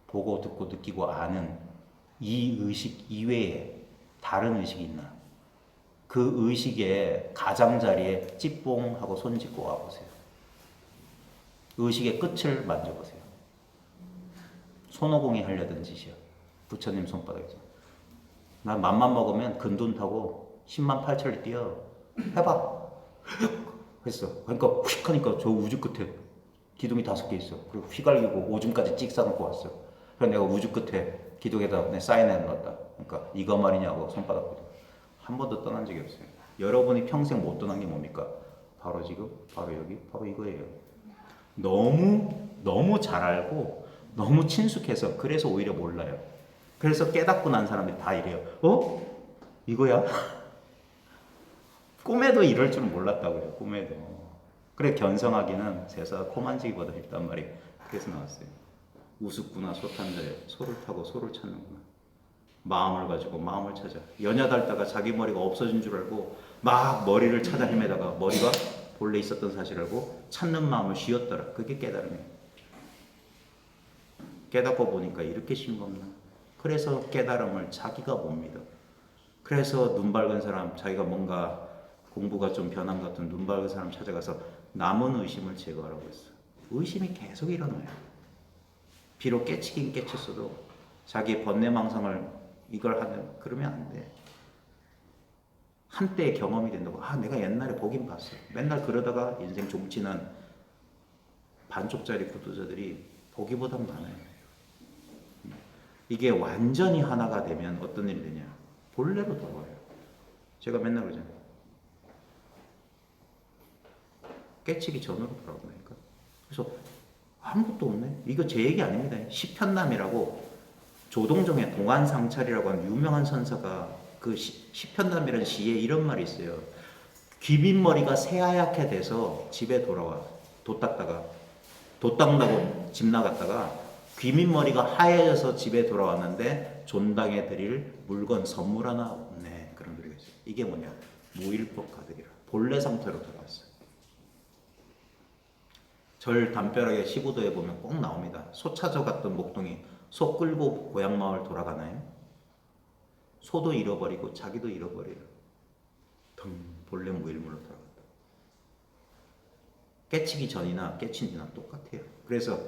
보고 듣고 느끼고 아는 이 의식 이외에 다른 의식이 있나? 그 의식의 가장자리에 찌뽕하고 손 짚고 와보세요. 의식의 끝을 만져보세요. 손오공이 하려던 짓이야. 부처님 손바닥에서. 나 맘만 먹으면 근돈 타고 10만 8천리 뛰어. 해봐. 했어. 그러니까 휙 하니까 저 우주 끝에 기둥이 5개 있어. 그리고 휘갈리고 오줌까지 찍 싸놓고 왔어. 그래서 내가 우주 끝에 기둥에다 내 사인해 놨다. 그러니까 이거 말이냐고 손바닥 한 번도 떠난 적이 없어요. 여러분이 평생 못 떠난 게 뭡니까? 바로 지금, 바로 여기, 바로 이거예요. 너무 잘 알고 너무 친숙해서 그래서 오히려 몰라요. 그래서 깨닫고 난 사람들이 다 이래요. 이거야? 꿈에도 이럴 줄 몰랐다고요. 꿈에도. 그래 견성하기는 세상 코 만지기보다 쉽단 말이 그래서 나왔어요. 우습구나 소탄자에 소를 타고 소를 찾는구나. 마음을 가지고 마음을 찾아. 연야 닳다가 자기 머리가 없어진 줄 알고 막 머리를 찾아 헤매다가 머리가 본래 있었던 사실을 알고 찾는 마음을 쉬었더라. 그게 깨달음이에요. 깨닫고 보니까 이렇게 싱겁나. 그래서 깨달음을 자기가 못 믿어. 그래서 눈 밝은 사람, 자기가 뭔가 공부가 좀 변한 것 같은 눈 밝은 사람 찾아가서 남은 의심을 제거하라고 했어. 의심이 계속 일어나요. 비록 깨치긴 깨쳤어도 자기의 번뇌망상을 이걸 하면 그러면 안 돼. 한때의 경험이 된다고. 아, 내가 옛날에 보긴 봤어. 맨날 그러다가 인생 종치는 반쪽짜리 구두자들이 보기보단 많아요. 이게 완전히 하나가 되면 어떤 일이 되냐? 본래로 돌아와요. 제가 맨날 그러잖아요. 깨치기 전으로 돌아온다니까. 그래서 아무것도 없네. 이거 제 얘기 아닙니다. 시편남이라고 조동종의 동안상찰이라고 하는 유명한 선사가 그 시편남이라는 시에 이런 말이 있어요. 귀빈머리가 새하얗게 돼서 집에 돌아와. 도 닦다고 집 나갔다가 귀민머리가 하얘져서 집에 돌아왔는데 존당에 드릴 물건 선물 하나 없네. 그런 글이 있어요. 이게 뭐냐? 무일법 가득이라. 본래 상태로 돌아왔어요. 절 담벼락에 15도에 보면 꼭 나옵니다. 소 찾아갔던 목동이 소 끌고 고향 마을 돌아가나요? 소도 잃어버리고 자기도 잃어버려요. 본래 무일물로 돌아간다. 깨치기 전이나 깨친 뒤나 똑같아요. 그래서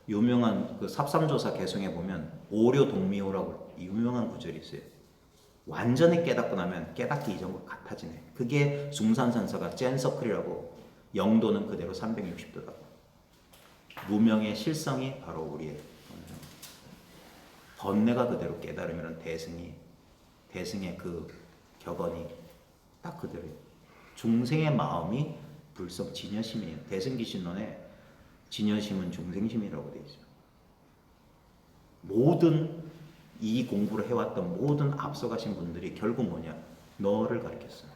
유명한 그 삽삼조사 개성에 보면 오료동미호라고 유명한 구절이 있어요. 완전히 깨닫고 나면 깨닫기 이전과 같아지네. 그게 숭산산사가 젠서클이라고 영도는 그대로 360도다. 무명의 실성이 바로 우리의 번뇌가 그대로 깨달으면 대승의 그 격언이 딱 그대로예요. 중생의 마음이 불성 진여심이에요. 대승기신론에 진여심은 중생심이라고 되어 있어요. 모든 이 공부를 해왔던 모든 앞서가신 분들이 결국 뭐냐? 너를 가르쳤어요.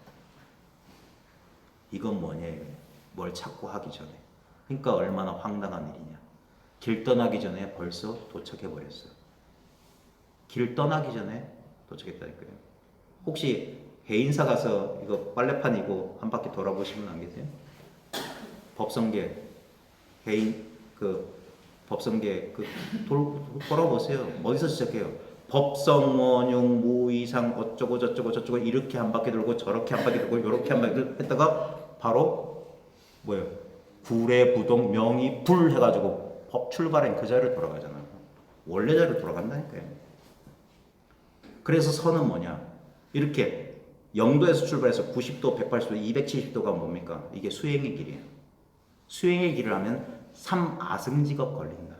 이건 뭐냐? 뭘 찾고 하기 전에. 그러니까 얼마나 황당한 일이냐. 길 떠나기 전에 벌써 도착해버렸어요. 길 떠나기 전에 도착했다니까요. 혹시 해인사 가서 이거 빨래판이고 한 바퀴 돌아보신 분 안 계세요? 법성계 해인 그 법성계 그 돌아보세요. 어디서 시작해요? 법성원용 무이상 어쩌고 저쩌고 이렇게 한 바퀴 돌고 저렇게 한 바퀴 돌고 이렇게 한 바퀴 돌고 했다가 바로 뭐예요? 구례부동 명의 불 해가지고 법 출발한 그 자리로 돌아가잖아요. 원래 자리로 돌아간다니까요. 그래서 선은 뭐냐? 이렇게 영도에서 출발해서 90도, 180도, 270도가 뭡니까? 이게 수행의 길이에요. 수행의 길을 하면 3아승직업 걸린다.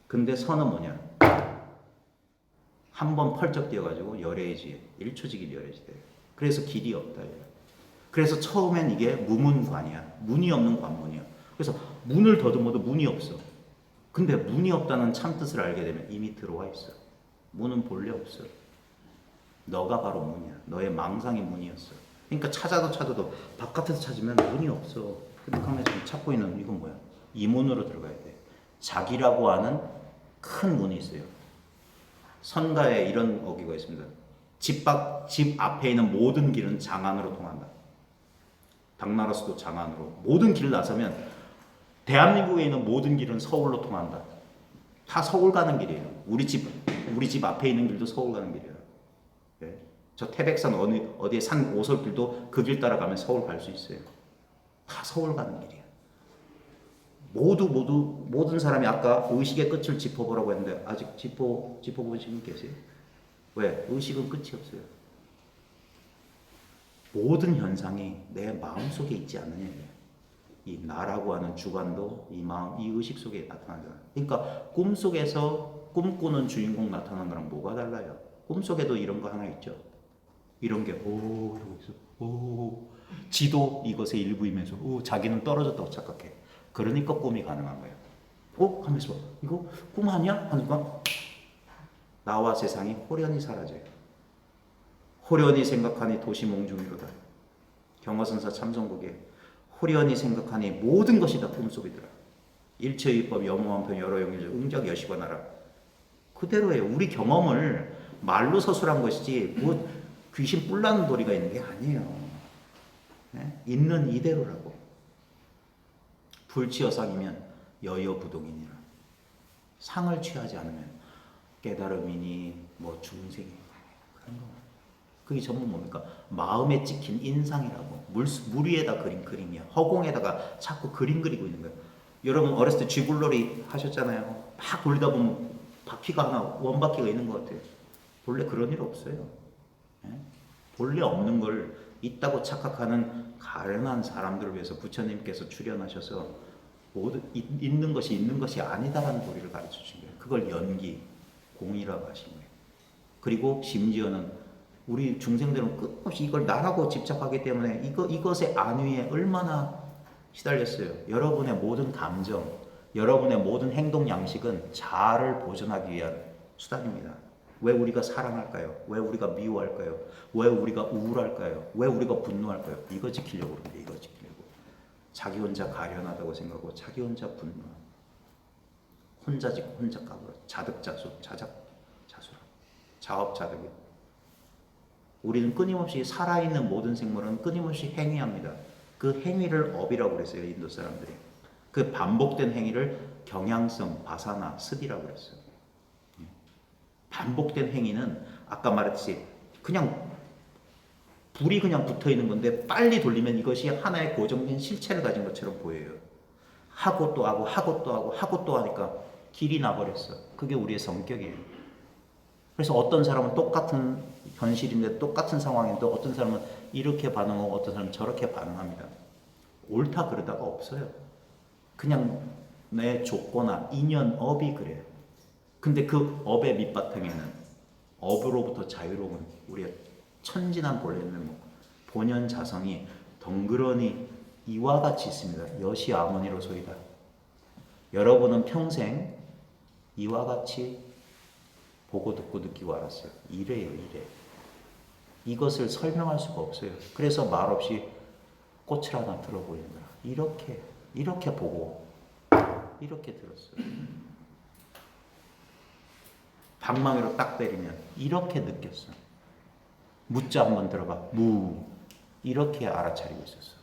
근데 선은 뭐냐? 한 번 펄쩍 뛰어가지고 열애지 1초지기 열애지 돼요. 그래서 길이 없다. 그래서 처음엔 이게 무문관이야. 문이 없는 관문이야. 그래서 문을 더듬어도 문이 없어. 근데 문이 없다는 참뜻을 알게 되면 이미 들어와 있어. 문은 본래 없어. 너가 바로 문이야. 너의 망상이 문이었어. 그러니까 찾아도 바깥에서 찾으면 문이 없어. 근데 가만히 찾고 있는 이건 뭐야? 이 문으로 들어가야 돼. 자기라고 하는 큰 문이 있어요. 선가에 이런 어기가 있습니다. 집 앞에 있는 모든 길은 장안으로 통한다. 당나라 수도 장안으로. 모든 길을 나서면 대한민국에 있는 모든 길은 서울로 통한다. 다 서울 가는 길이에요. 우리 집 앞에 있는 길도 서울 가는 길이에요. 네. 저 태백산 어디에 산 오솔길도 그 길 따라가면 서울 갈 수 있어요. 다 서울 가는 길이에요. 모든 사람이 아까 의식의 끝을 짚어보라고 했는데 아직 짚어보신 분 계세요? 왜? 의식은 끝이 없어요. 모든 현상이 내 마음속에 있지 않느냐. 이 나라고 하는 주관도 이 마음, 이 의식 속에 나타나잖아요. 그러니까 꿈속에서 꿈꾸는 주인공 나타나는 거랑 뭐가 달라요? 꿈속에도 이런 거 하나 있죠. 이런 게 이러고 있어. 지도 이것의 일부이면서 자기는 떨어졌다고 착각해. 그러니까 꿈이 가능한 거예요. 하면서 이거 꿈 아니야? 하니까 나와 세상이 호련히 사라져요. 호련히 생각하니 도시 몽중이로다. 경화선사 참선국에 호련히 생각하니 모든 것이 다 꿈속이더라. 일체의법 여무한편 여러 용일조 응적 여시관하라. 그대로예요. 우리 경험을 말로 서술한 것이지 뭐 귀신 뿔나는 도리가 있는 게 아니에요. 예? 있는 이대로라고. 불치여상이면 여여부동이니라. 상을 취하지 않으면 깨달음이니 뭐 중생이 그런 거. 그게 전부 뭡니까? 마음에 찍힌 인상이라고. 물 위에다 그린 그림이야. 허공에다가 자꾸 그림 그리고 있는 거예요. 여러분 어렸을 때 쥐불놀이 하셨잖아요. 막 돌리다 보면 바퀴가 하나 원바퀴가 있는 것 같아요. 본래 그런 일 없어요. 예? 본래 없는 걸 있다고 착각하는 가련한 사람들을 위해서 부처님께서 출현하셔서 모두 있는 것이 아니다라는 도리를 가르쳐 주신 거예요. 그걸 연기, 공이라고 하신 거예요. 그리고 심지어는 우리 중생들은 끝없이 이걸 나라고 집착하기 때문에 이것의 안위에 얼마나 시달렸어요. 여러분의 모든 감정, 여러분의 모든 행동 양식은 자아를 보존하기 위한 수단입니다. 왜 우리가 사랑할까요? 왜 우리가 미워할까요? 왜 우리가 우울할까요? 왜 우리가 분노할까요? 이거 지키려고 그러는데 이거 지키려고. 자기 혼자 가련하다고 생각하고 자기 혼자 분노하고 혼자 짓고 혼자 까불어. 자득자수, 자작자수라. 자업자득이. 우리는 끊임없이 살아있는 모든 생물은 끊임없이 행위합니다. 그 행위를 업이라고 그랬어요. 인도 사람들이. 그 반복된 행위를 경향성, 바사나, 스디라고 그랬어요. 반복된 행위는 아까 말했듯이 그냥 불이 그냥 붙어 있는 건데 빨리 돌리면 이것이 하나의 고정된 실체를 가진 것처럼 보여요. 하고 또 하고 하고 또 하고 하고 또 하니까 길이 나버렸어. 그게 우리의 성격이에요. 그래서 어떤 사람은 똑같은 현실인데 똑같은 상황인데 어떤 사람은 이렇게 반응하고 어떤 사람은 저렇게 반응합니다. 옳다 그러다가 없어요. 그냥 내 조건이나 인연, 업이 그래요. 근데 그 업의 밑바탕에는 업으로부터 자유로운 우리의 천진한 본래는 본연 자성이 덩그러니 이와 같이 있습니다. 여시 아모니로소이다. 여러분은 평생 이와 같이 보고 듣고 느끼고 알았어요. 이래요, 이래. 이것을 설명할 수가 없어요. 그래서 말없이 꽃을 하나 들어보이는 거야. 이렇게 보고 이렇게 들었어요. 방망이로 딱 때리면 이렇게 느꼈어. 무자 한번 들어봐. 무. 이렇게 알아차리고 있었어.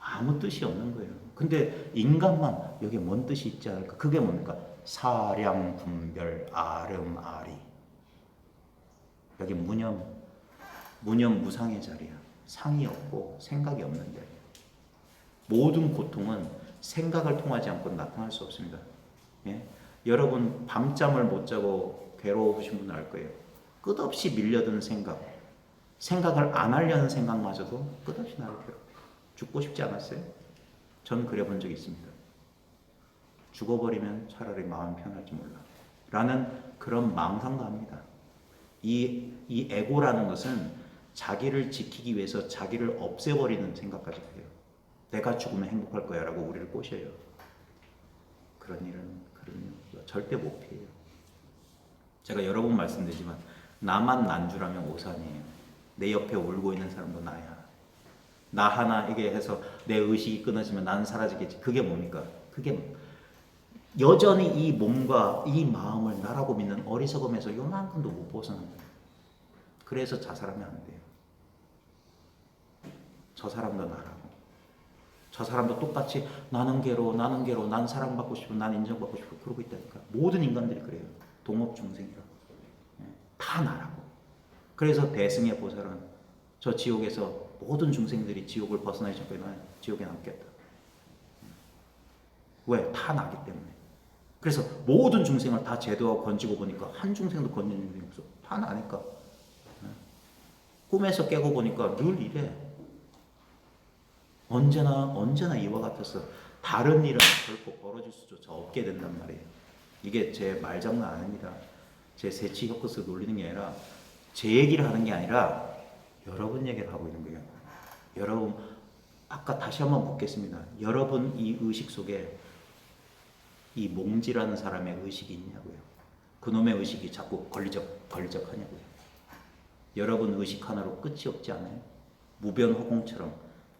아무 뜻이 없는 거예요. 근데 인간만 여기 뭔 뜻이 있지 않을까? 그게 뭡니까? 사량, 분별, 아름, 아리. 여기 무념 무상의 자리야. 상이 없고 생각이 없는 자리야. 모든 고통은 생각을 통하지 않고 나타날 수 없습니다. 예? 여러분 밤잠을 못 자고 괴로우신 분은 알 거예요. 끝없이 밀려드는 생각을 안 하려는 생각마저도 끝없이 나를 괴롭혀요. 죽고 싶지 않았어요? 전 그래 본 적이 있습니다. 죽어버리면 차라리 마음 편할지 몰라 라는 그런 망상도 합니다. 이 에고라는 것은 자기를 지키기 위해서 자기를 없애버리는 생각까지 해요. 내가 죽으면 행복할 거야 라고 우리를 꼬셔요. 그런 일은 절대 못 피해요. 제가 여러 번 말씀드리지만 나만 난주라면 오산이에요. 내 옆에 울고 있는 사람도 나야. 나 하나 이게 해서 내 의식이 끊어지면 나는 사라지겠지. 그게 뭡니까? 그게 여전히 이 몸과 이 마음을 나라고 믿는 어리석음에서 요만큼도 못 벗어납니다. 그래서 자살하면 안 돼요. 저 사람도 나라고. 저 사람도 똑같이 나는 괴로워, 난 사랑받고 싶어, 난 인정받고 싶어 그러고 있다니까. 모든 인간들이 그래요. 동업중생이라고. 다 나라고. 그래서 대승의 보살은 저 지옥에서 모든 중생들이 지옥을 벗어나기 전까지 난 지옥에 남겠다. 왜? 다 나기 때문에. 그래서 모든 중생을 다 제도하고 건지고 보니까 한 중생도 건지는 중생이 없어. 다 나니까. 꿈에서 깨고 보니까 늘 이래. 언제나 이와 같았어. 다른 일은 결코 벌어질 수조차 없게 된단 말이에요. 이게 제 말장난 아닙니다. 제 새치 혀끝을 놀리는 게 아니라 제 얘기를 하는 게 아니라 여러분 얘기를 하고 있는 거예요. 여러분 아까 다시 한번 묻겠습니다. 여러분 이 의식 속에 이 몽지라는 사람의 의식이 있냐고요. 그놈의 의식이 자꾸 걸리적하냐고요. 여러분 의식 하나로 끝이 없지 않아요? 무변 허공처럼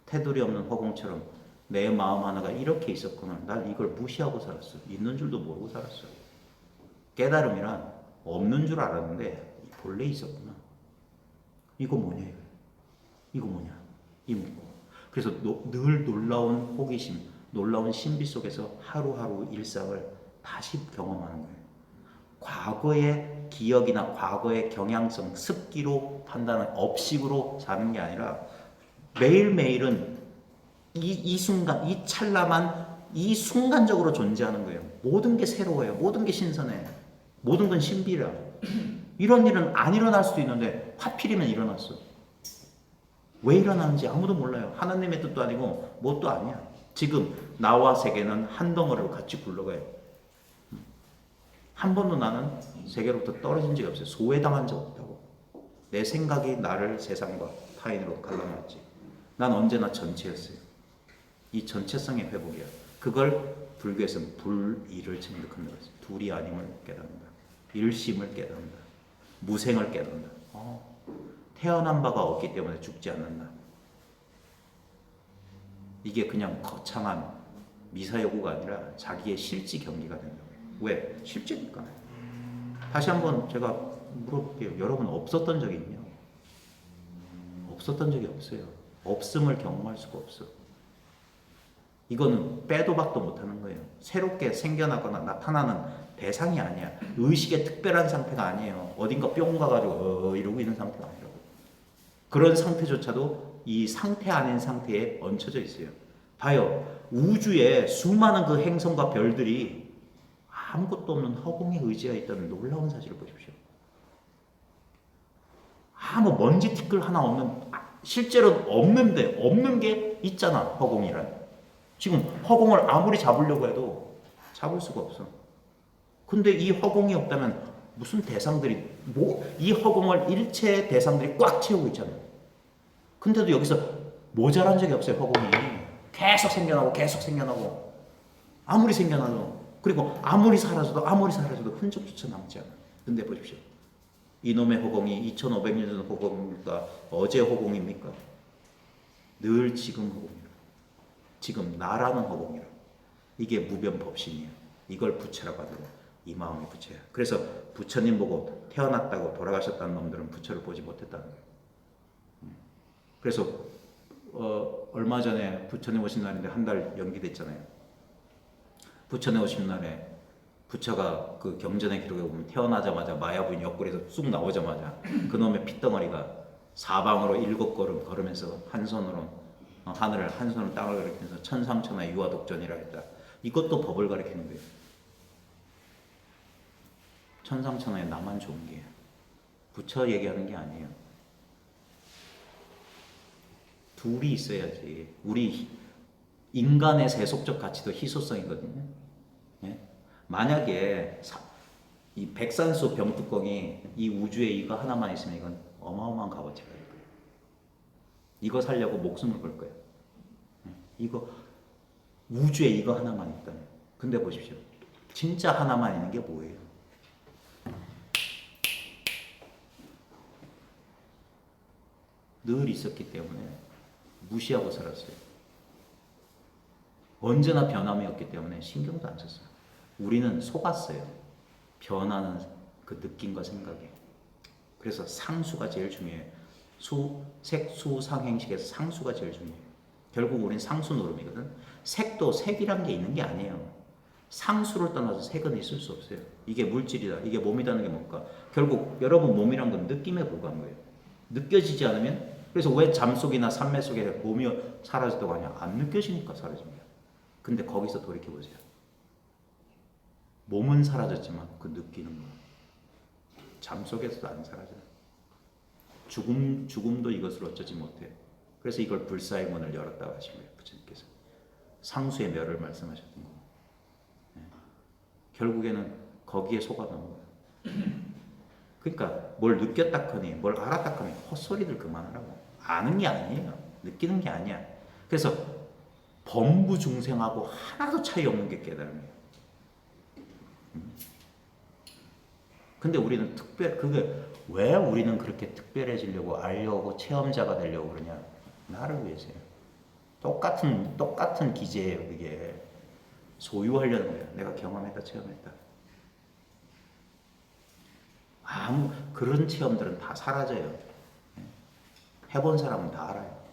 테두리 없는 허공처럼 내 마음 하나가 이렇게 있었구나. 난 이걸 무시하고 살았어. 있는 줄도 모르고 살았어. 깨달음이란 없는 줄 알았는데 본래 있었구나. 이거 뭐냐? 이거 뭐냐? 이문고. 그래서 늘 놀라운 호기심, 놀라운 신비 속에서 하루하루 일상을 다시 경험하는 거예요. 과거의 기억이나 과거의 경향성, 습기로 판단하는 업식으로 사는 게 아니라 매일매일은 이 순간, 이 찰나만 이 순간적으로 존재하는 거예요. 모든 게 새로워요. 모든 게 신선해. 모든 건 신비라. 이런 일은 안 일어날 수도 있는데 하필이면 일어났어. 왜 일어나는지 아무도 몰라요. 하나님의 뜻도 아니고 뭣도 아니야. 지금 나와 세계는 한 덩어리로 같이 굴러가요. 한 번도 나는 세계로부터 떨어진 적이 없어요. 소외당한 적 없다고. 내 생각이 나를 세상과 타인으로 갈라놨지. 난 언제나 전체였어요. 이 전체성의 회복이야. 그걸 불교에서는 불이를 증득한다고 했어요. 둘이 아님을 깨닫는다. 일심을 깨닫는다. 무생을 깨닫는다. 태어난 바가 없기 때문에 죽지 않는다. 이게 그냥 거창한 미사여구가 아니라 자기의 실지 경기가 된다고. 왜? 실제니까. 다시 한번 제가 물어볼게요. 여러분 없었던 적이 있냐? 없었던 적이 없어요. 없음을 경험할 수가 없어. 이거는 빼도 박도 못하는 거예요. 새롭게 생겨나거나 나타나는 대상이 아니야. 의식의 특별한 상태가 아니에요. 어딘가 뿅 가가지고 이러고 있는 상태가 아니라고. 그런 상태조차도 이 상태 아닌 상태에 얹혀져 있어요. 봐요. 우주에 수많은 그 행성과 별들이 아무것도 없는 허공에 의지가 있다는 놀라운 사실을 보십시오. 아무 먼지 티끌 하나 없는, 실제로 없는데 없는 게 있잖아. 허공이란. 지금 허공을 아무리 잡으려고 해도 잡을 수가 없어. 근데 이 허공이 없다면 무슨 대상들이, 이 허공을 일체의 대상들이 꽉 채우고 있잖아요. 근데도 여기서 모자란 적이 없어요. 허공이 계속 생겨나고 계속 생겨나고, 아무리 생겨나도, 그리고 아무리 사라져도 흔적조차 남지 않아. 근데 보십시오. 이놈의 허공이 2500년 전 허공입니까? 어제 허공입니까? 늘 지금 허공이라. 지금 나라는 허공이라. 이게 무변법신이에요. 이걸 부처라고 하더라고요. 이 마음이 부처야. 그래서 부처님 보고 태어났다고 돌아가셨다는 놈들은 부처를 보지 못했다는 거예요. 그래서 얼마 전에 부처님 오신 날인데 한 달 연기됐잖아요. 부처님 오신 날에 부처가 그 경전의 기록에 보면 태어나자마자 마야부인 옆구리에서 쑥 나오자마자 그놈의 핏덩어리가 사방으로 7걸음 걸으면서 한 손으로 하늘을, 한 손으로 땅을 가리키면서 천상천하 유아독전이라 했다. 이것도 법을 가리키는 거예요. 천상천하에 나만 좋은 게 부처 얘기하는 게 아니에요. 둘이 있어야지. 우리 인간의 세속적 가치도 희소성이거든요. 예? 만약에 이 백산수 병뚜껑이 이 우주에 이거 하나만 있으면 이건 어마어마한 값어치가 될 거예요. 이거 살려고 목숨을 걸 거예요. 이거 우주에 이거 하나만 있다면. 근데 보십시오. 진짜 하나만 있는 게 뭐예요? 늘 있었기 때문에 무시하고 살았어요. 언제나 변함이 없기 때문에 신경도 안 썼어요. 우리는 속았어요. 변하는 그 느낌과 생각에. 그래서 상수가 제일 중요해요. 색수상행식에서 상수가 제일 중요해요. 결국 우린 상수 노름이거든. 색도 색이란 게 있는 게 아니에요. 상수를 떠나서 색은 있을 수 없어요. 이게 물질이다, 이게 몸이라는 게 뭘까? 결국 여러분 몸이란 건 느낌에 불과한 거예요. 느껴지지 않으면, 그래서 왜 잠속이나 산매 속에 몸이 사라졌다고 하냐? 안 느껴지니까 사라집니다. 근데 거기서 돌이켜보세요. 몸은 사라졌지만 그 느끼는 거, 잠속에서도 안 사라져요. 죽음도 이것을 어쩌지 못해. 그래서 이걸 불사의 문을 열었다고 하신 거예요. 부처님께서 상수의 멸을 말씀하셨던 거예요. 네. 결국에는 거기에 속아놓은 거예요. 그러니까 뭘 느꼈다커니 뭘 알았다커니 헛소리들 그만하라고. 아는 게 아니에요. 느끼는 게 아니야. 그래서 범부 중생하고 하나도 차이 없는 게 깨달음이에요. 근데 우리는 그게 왜 우리는 그렇게 특별해지려고 알려고 체험자가 되려고 그러냐? 나를 위해서요. 똑같은 기제예요. 그게 소유하려는 거예요. 내가 경험했다, 체험했다. 그런 체험들은 다 사라져요. 해본 사람은 다 알아요.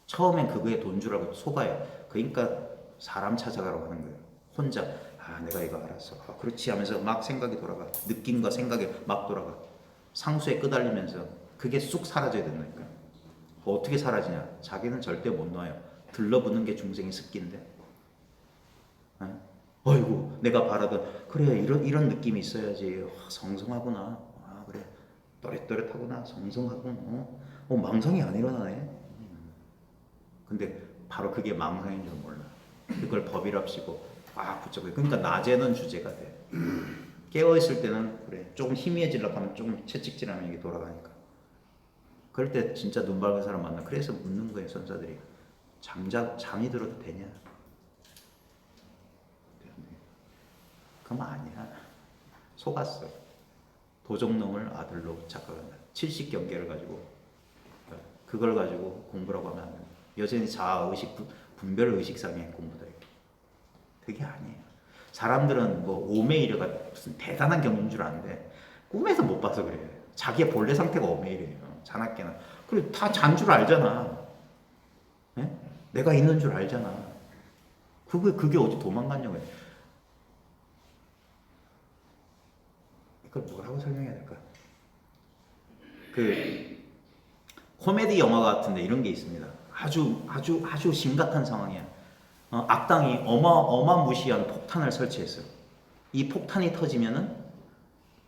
처음엔 그거에 돈 주라고 속아요. 그러니까 사람 찾아가라고 하는 거예요. 혼자 내가 이거 알았어. 그렇지 하면서 막 생각이 돌아가. 느낌과 생각이 막 돌아가. 상수에 끄달리면서 그게 쑥 사라져야 된다니까. 어떻게 사라지냐? 자기는 절대 못 놔요. 들러붙는 게 중생의 습기인데. 어이구 내가 바라던 그래 이런 느낌이 있어야지. 성성하구나. 그래 또렷또렷하구나. 성성하구나. 망상이 안 일어나네. 근데 바로 그게 망상인 줄 몰라. 그걸 법이랍시고 꽉 붙잡고. 그러니까 낮에는 주제가 돼. 깨어있을 때는 그래 조금 희미해지려고 하면 좀 채찍질하면 이게 돌아가니까. 그럴 때 진짜 눈 밝은 사람 만나. 그래서 묻는 거예요 선사들이. 잠이 들어도 되냐? 그럼 아니야. 속았어. 도적놈을 아들로 착각한다. 70경계를 가지고 그걸 가지고 공부라고 하면 안 돼. 여전히 자아의식, 분별의식상의 공부다. 그게 아니에요. 사람들은 뭐 오메이르가 무슨 대단한 경험인 줄 아는데 꿈에서 못 봐서 그래요. 자기의 본래 상태가 오메이르예요. 자나깨나. 그리고 다 잔 줄 알잖아. 네? 내가 있는 줄 알잖아. 그게 어디 도망갔냐고 해요. 이걸 뭐라고 설명해야 될까? 코미디 영화 같은데 이런 게 있습니다. 아주 심각한 상황이야. 악당이 어마무시한 폭탄을 설치했어요. 이 폭탄이 터지면은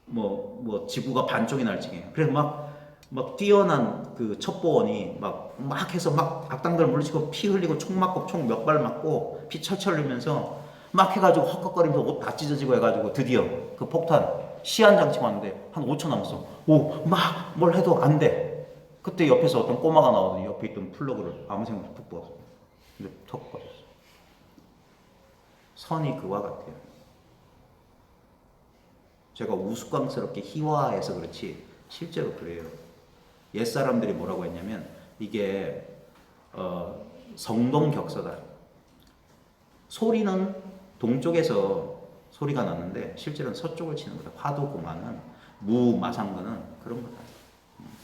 뭐 지구가 반쪽이 날 지경이에요. 그래서 막 뛰어난 그 첩보원이 막 해서 막 악당들 물리치고 피 흘리고 총 맞고 총 몇 발 맞고 피 철철 흘리면서 막 해가지고 헉헉거리면서 옷 다 찢어지고 해가지고 드디어 그 폭탄 시한 장치 왔는데 한 5초 남았어. 막 뭘 해도 안 돼. 그때 옆에서 어떤 꼬마가 나오더니 옆에 있던 플러그를 아무 생각 없이 툭 뽑았어. 근데 턱 꺼졌어. 선이 그와 같아요. 제가 우스꽝스럽게 희화해서 그렇지 실제로 그래요. 옛사람들이 뭐라고 했냐면 이게 성동격서다. 소리는 동쪽에서 소리가 났는데 실제로는 서쪽을 치는 거다. 화두공안은 무마상근은 그런 거다.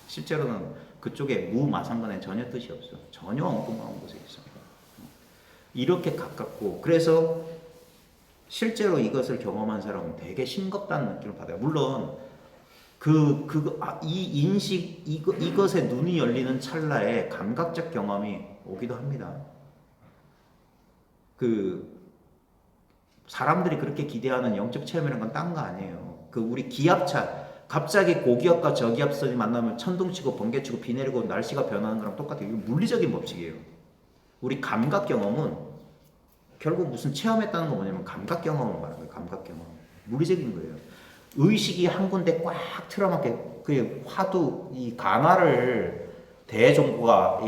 실제로는 그쪽에 무마상근에 전혀 뜻이 없어. 전혀 엉뚱한 곳에 있어. 이렇게 가깝고 그래서 실제로 이것을 경험한 사람은 되게 싱겁다는 느낌을 받아요. 물론 이 인식 이것에 눈이 열리는 찰나에 감각적 경험이 오기도 합니다. 사람들이 그렇게 기대하는 영적 체험이라는 건 딴 거 아니에요. 우리 기압차 갑자기 고기압과 저기압선이 만나면 천둥치고 번개치고 비 내리고 날씨가 변하는 거랑 똑같아요. 이거 물리적인 법칙이에요. 우리 감각 경험은 결국 무슨 체험했다는 거 뭐냐면 감각 경험을 말하는 거예요. 감각 경험. 물리적인 거예요. 의식이 한 군데 꽉 틀어막게 그 화두 이 간화를 대종고가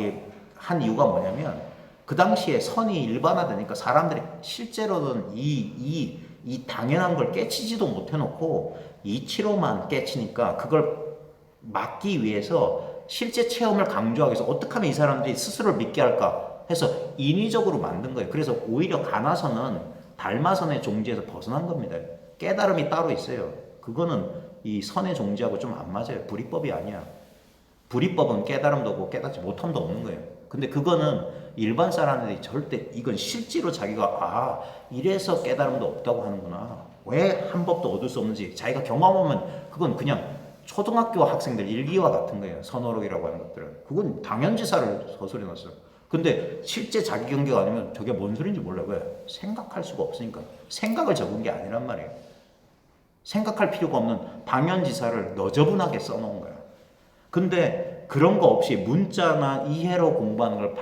한 이유가 뭐냐면 그 당시에 선이 일반화되니까 사람들이 실제로는 이 당연한 걸 깨치지도 못해놓고 이치로만 깨치니까 그걸 막기 위해서 실제 체험을 강조하기 위해서 어떻게 하면 이 사람들이 스스로를 믿게 할까 해서 인위적으로 만든 거예요. 그래서 오히려 간화선은 달마선의 종지에서 벗어난 겁니다. 깨달음이 따로 있어요. 그거는 이 선의 종지하고 좀 안 맞아요. 불이법이 아니야. 불이법은 깨달음도 없고 깨닫지 못함도 없는 거예요. 근데 그거는 일반 사람들이 절대 이건 실제로 자기가 이래서 깨달음도 없다고 하는구나. 왜 한 법도 얻을 수 없는지 자기가 경험하면 그건 그냥 초등학교 학생들 일기와 같은 거예요. 선어록이라고 하는 것들은. 그건 당연지사를 서술해 놨어요. 근데 실제 자기 경계가 아니면 저게 뭔 소리인지 몰라요. 왜? 생각할 수가 없으니까. 생각을 적은 게 아니란 말이에요. 생각할 필요가 없는 당연지사를 너저분하게 써놓은 거야. 근데 그런 거 없이 문자나 이해로 공부하는 걸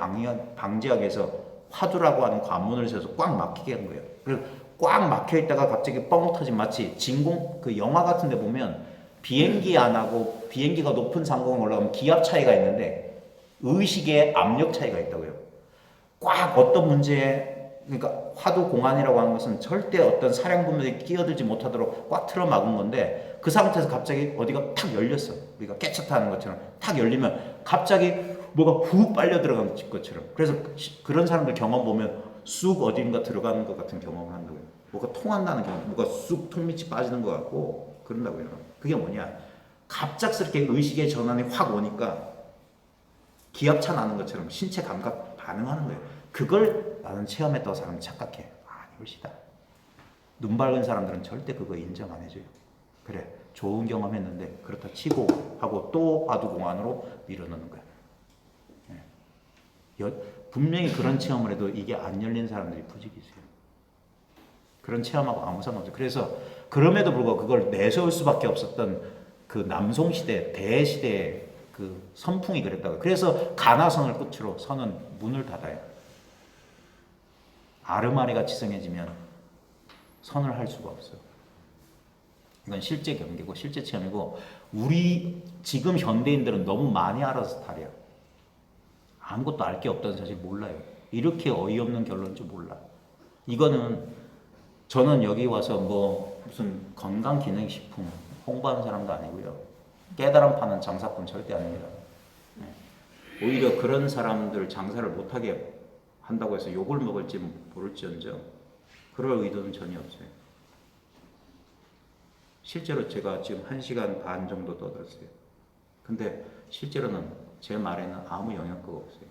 방지하기 위해서 화두라고 하는 관문을 세워서 꽉 막히게 한 거예요. 그리고 꽉 막혀 있다가 갑자기 뻥 터진 마치 진공 그 영화 같은 데 보면 비행기 안 하고 비행기가 높은 상공에 올라가면 기압 차이가 있는데 의식의 압력 차이가 있다고요. 꽉 어떤 문제에 그러니까 화두 공안이라고 하는 것은 절대 어떤 사량분들이 끼어들지 못하도록 꽉 틀어 막은 건데 그 상태에서 갑자기 어디가 탁 열렸어. 우리가 깨쳤다는 것처럼 탁 열리면 갑자기 뭐가 훅 빨려 들어간 것처럼. 그래서 그런 사람들 경험 보면 쑥 어딘가 들어가는 것 같은 경험을 한다고요. 뭐가 통한다는 경험, 뭐가 쑥 턱밑이 빠지는 것 같고 그런다고요. 그게 뭐냐? 갑작스럽게 의식의 전환이 확 오니까 기압차 나는 것처럼 신체 감각 반응하는 거예요. 그걸 나는 체험했다고 사람이 착각해. 아니 것이다. 눈 밝은 사람들은 절대 그거 인정 안 해줘요. 그래, 좋은 경험했는데 그렇다 치고 하고 또 바둑공안으로 밀어넣는 거야. 분명히 그런 체험을 해도 이게 안 열린 사람들이 부지기수예요. 그런 체험하고 아무 상관없어요. 그래서 그럼에도 불구하고 그걸 내세울 수밖에 없었던 그 남송시대, 대시대의 그 선풍이 그랬다고요. 그래서 가나선을 끝으로 선은 문을 닫아요. 아르마리가 지성해지면 선을 할 수가 없어요. 이건 실제 경계고 실제 체험이고, 우리 지금 현대인들은 너무 많이 알아서 탈이야. 아무것도 알 게 없다는 사실 몰라요. 이렇게 어이없는 결론인 줄 몰라. 이거는 저는 여기 와서 뭐 무슨 건강기능식품 홍보하는 사람도 아니고요. 깨달음 파는 장사꾼 절대 아닙니다. 오히려 그런 사람들 장사를 못하게 한다고 해서 욕을 먹을지 모를지언정 그럴 의도는 전혀 없어요. 실제로 제가 지금 1시간 반 정도 떠들었어요. 근데 실제로는 제 말에는 아무 영향가가 없어요.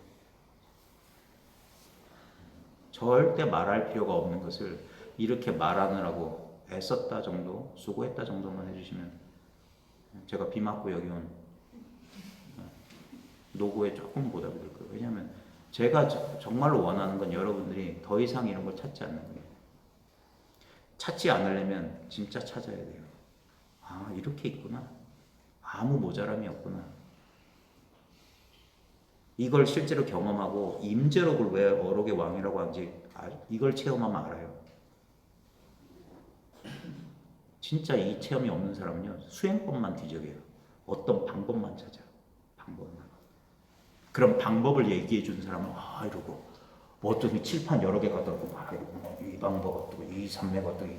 절대 말할 필요가 없는 것을 이렇게 말하느라고 애썼다 정도, 수고했다 정도만 해주시면 제가 비 맞고 여기 온 노고에 조금 보답이 될 거예요. 왜냐하면 제가 정말로 원하는 건 여러분들이 더 이상 이런 걸 찾지 않는 거예요. 찾지 않으려면 진짜 찾아야 돼요. 아, 이렇게 있구나. 아무 모자람이 없구나. 이걸 실제로 경험하고 임재록을 왜 어록의 왕이라고 하는지 이걸 체험하면 알아요. 진짜 이 체험이 없는 사람은요, 수행법만 뒤적여요. 어떤 방법만 찾아. 방법만. 그럼 방법을 얘기해 준 사람은 이러고 뭐 어떤 칠판 여러 개 갖다 놓고 이 방법 어떻고 이 산맥 어떻고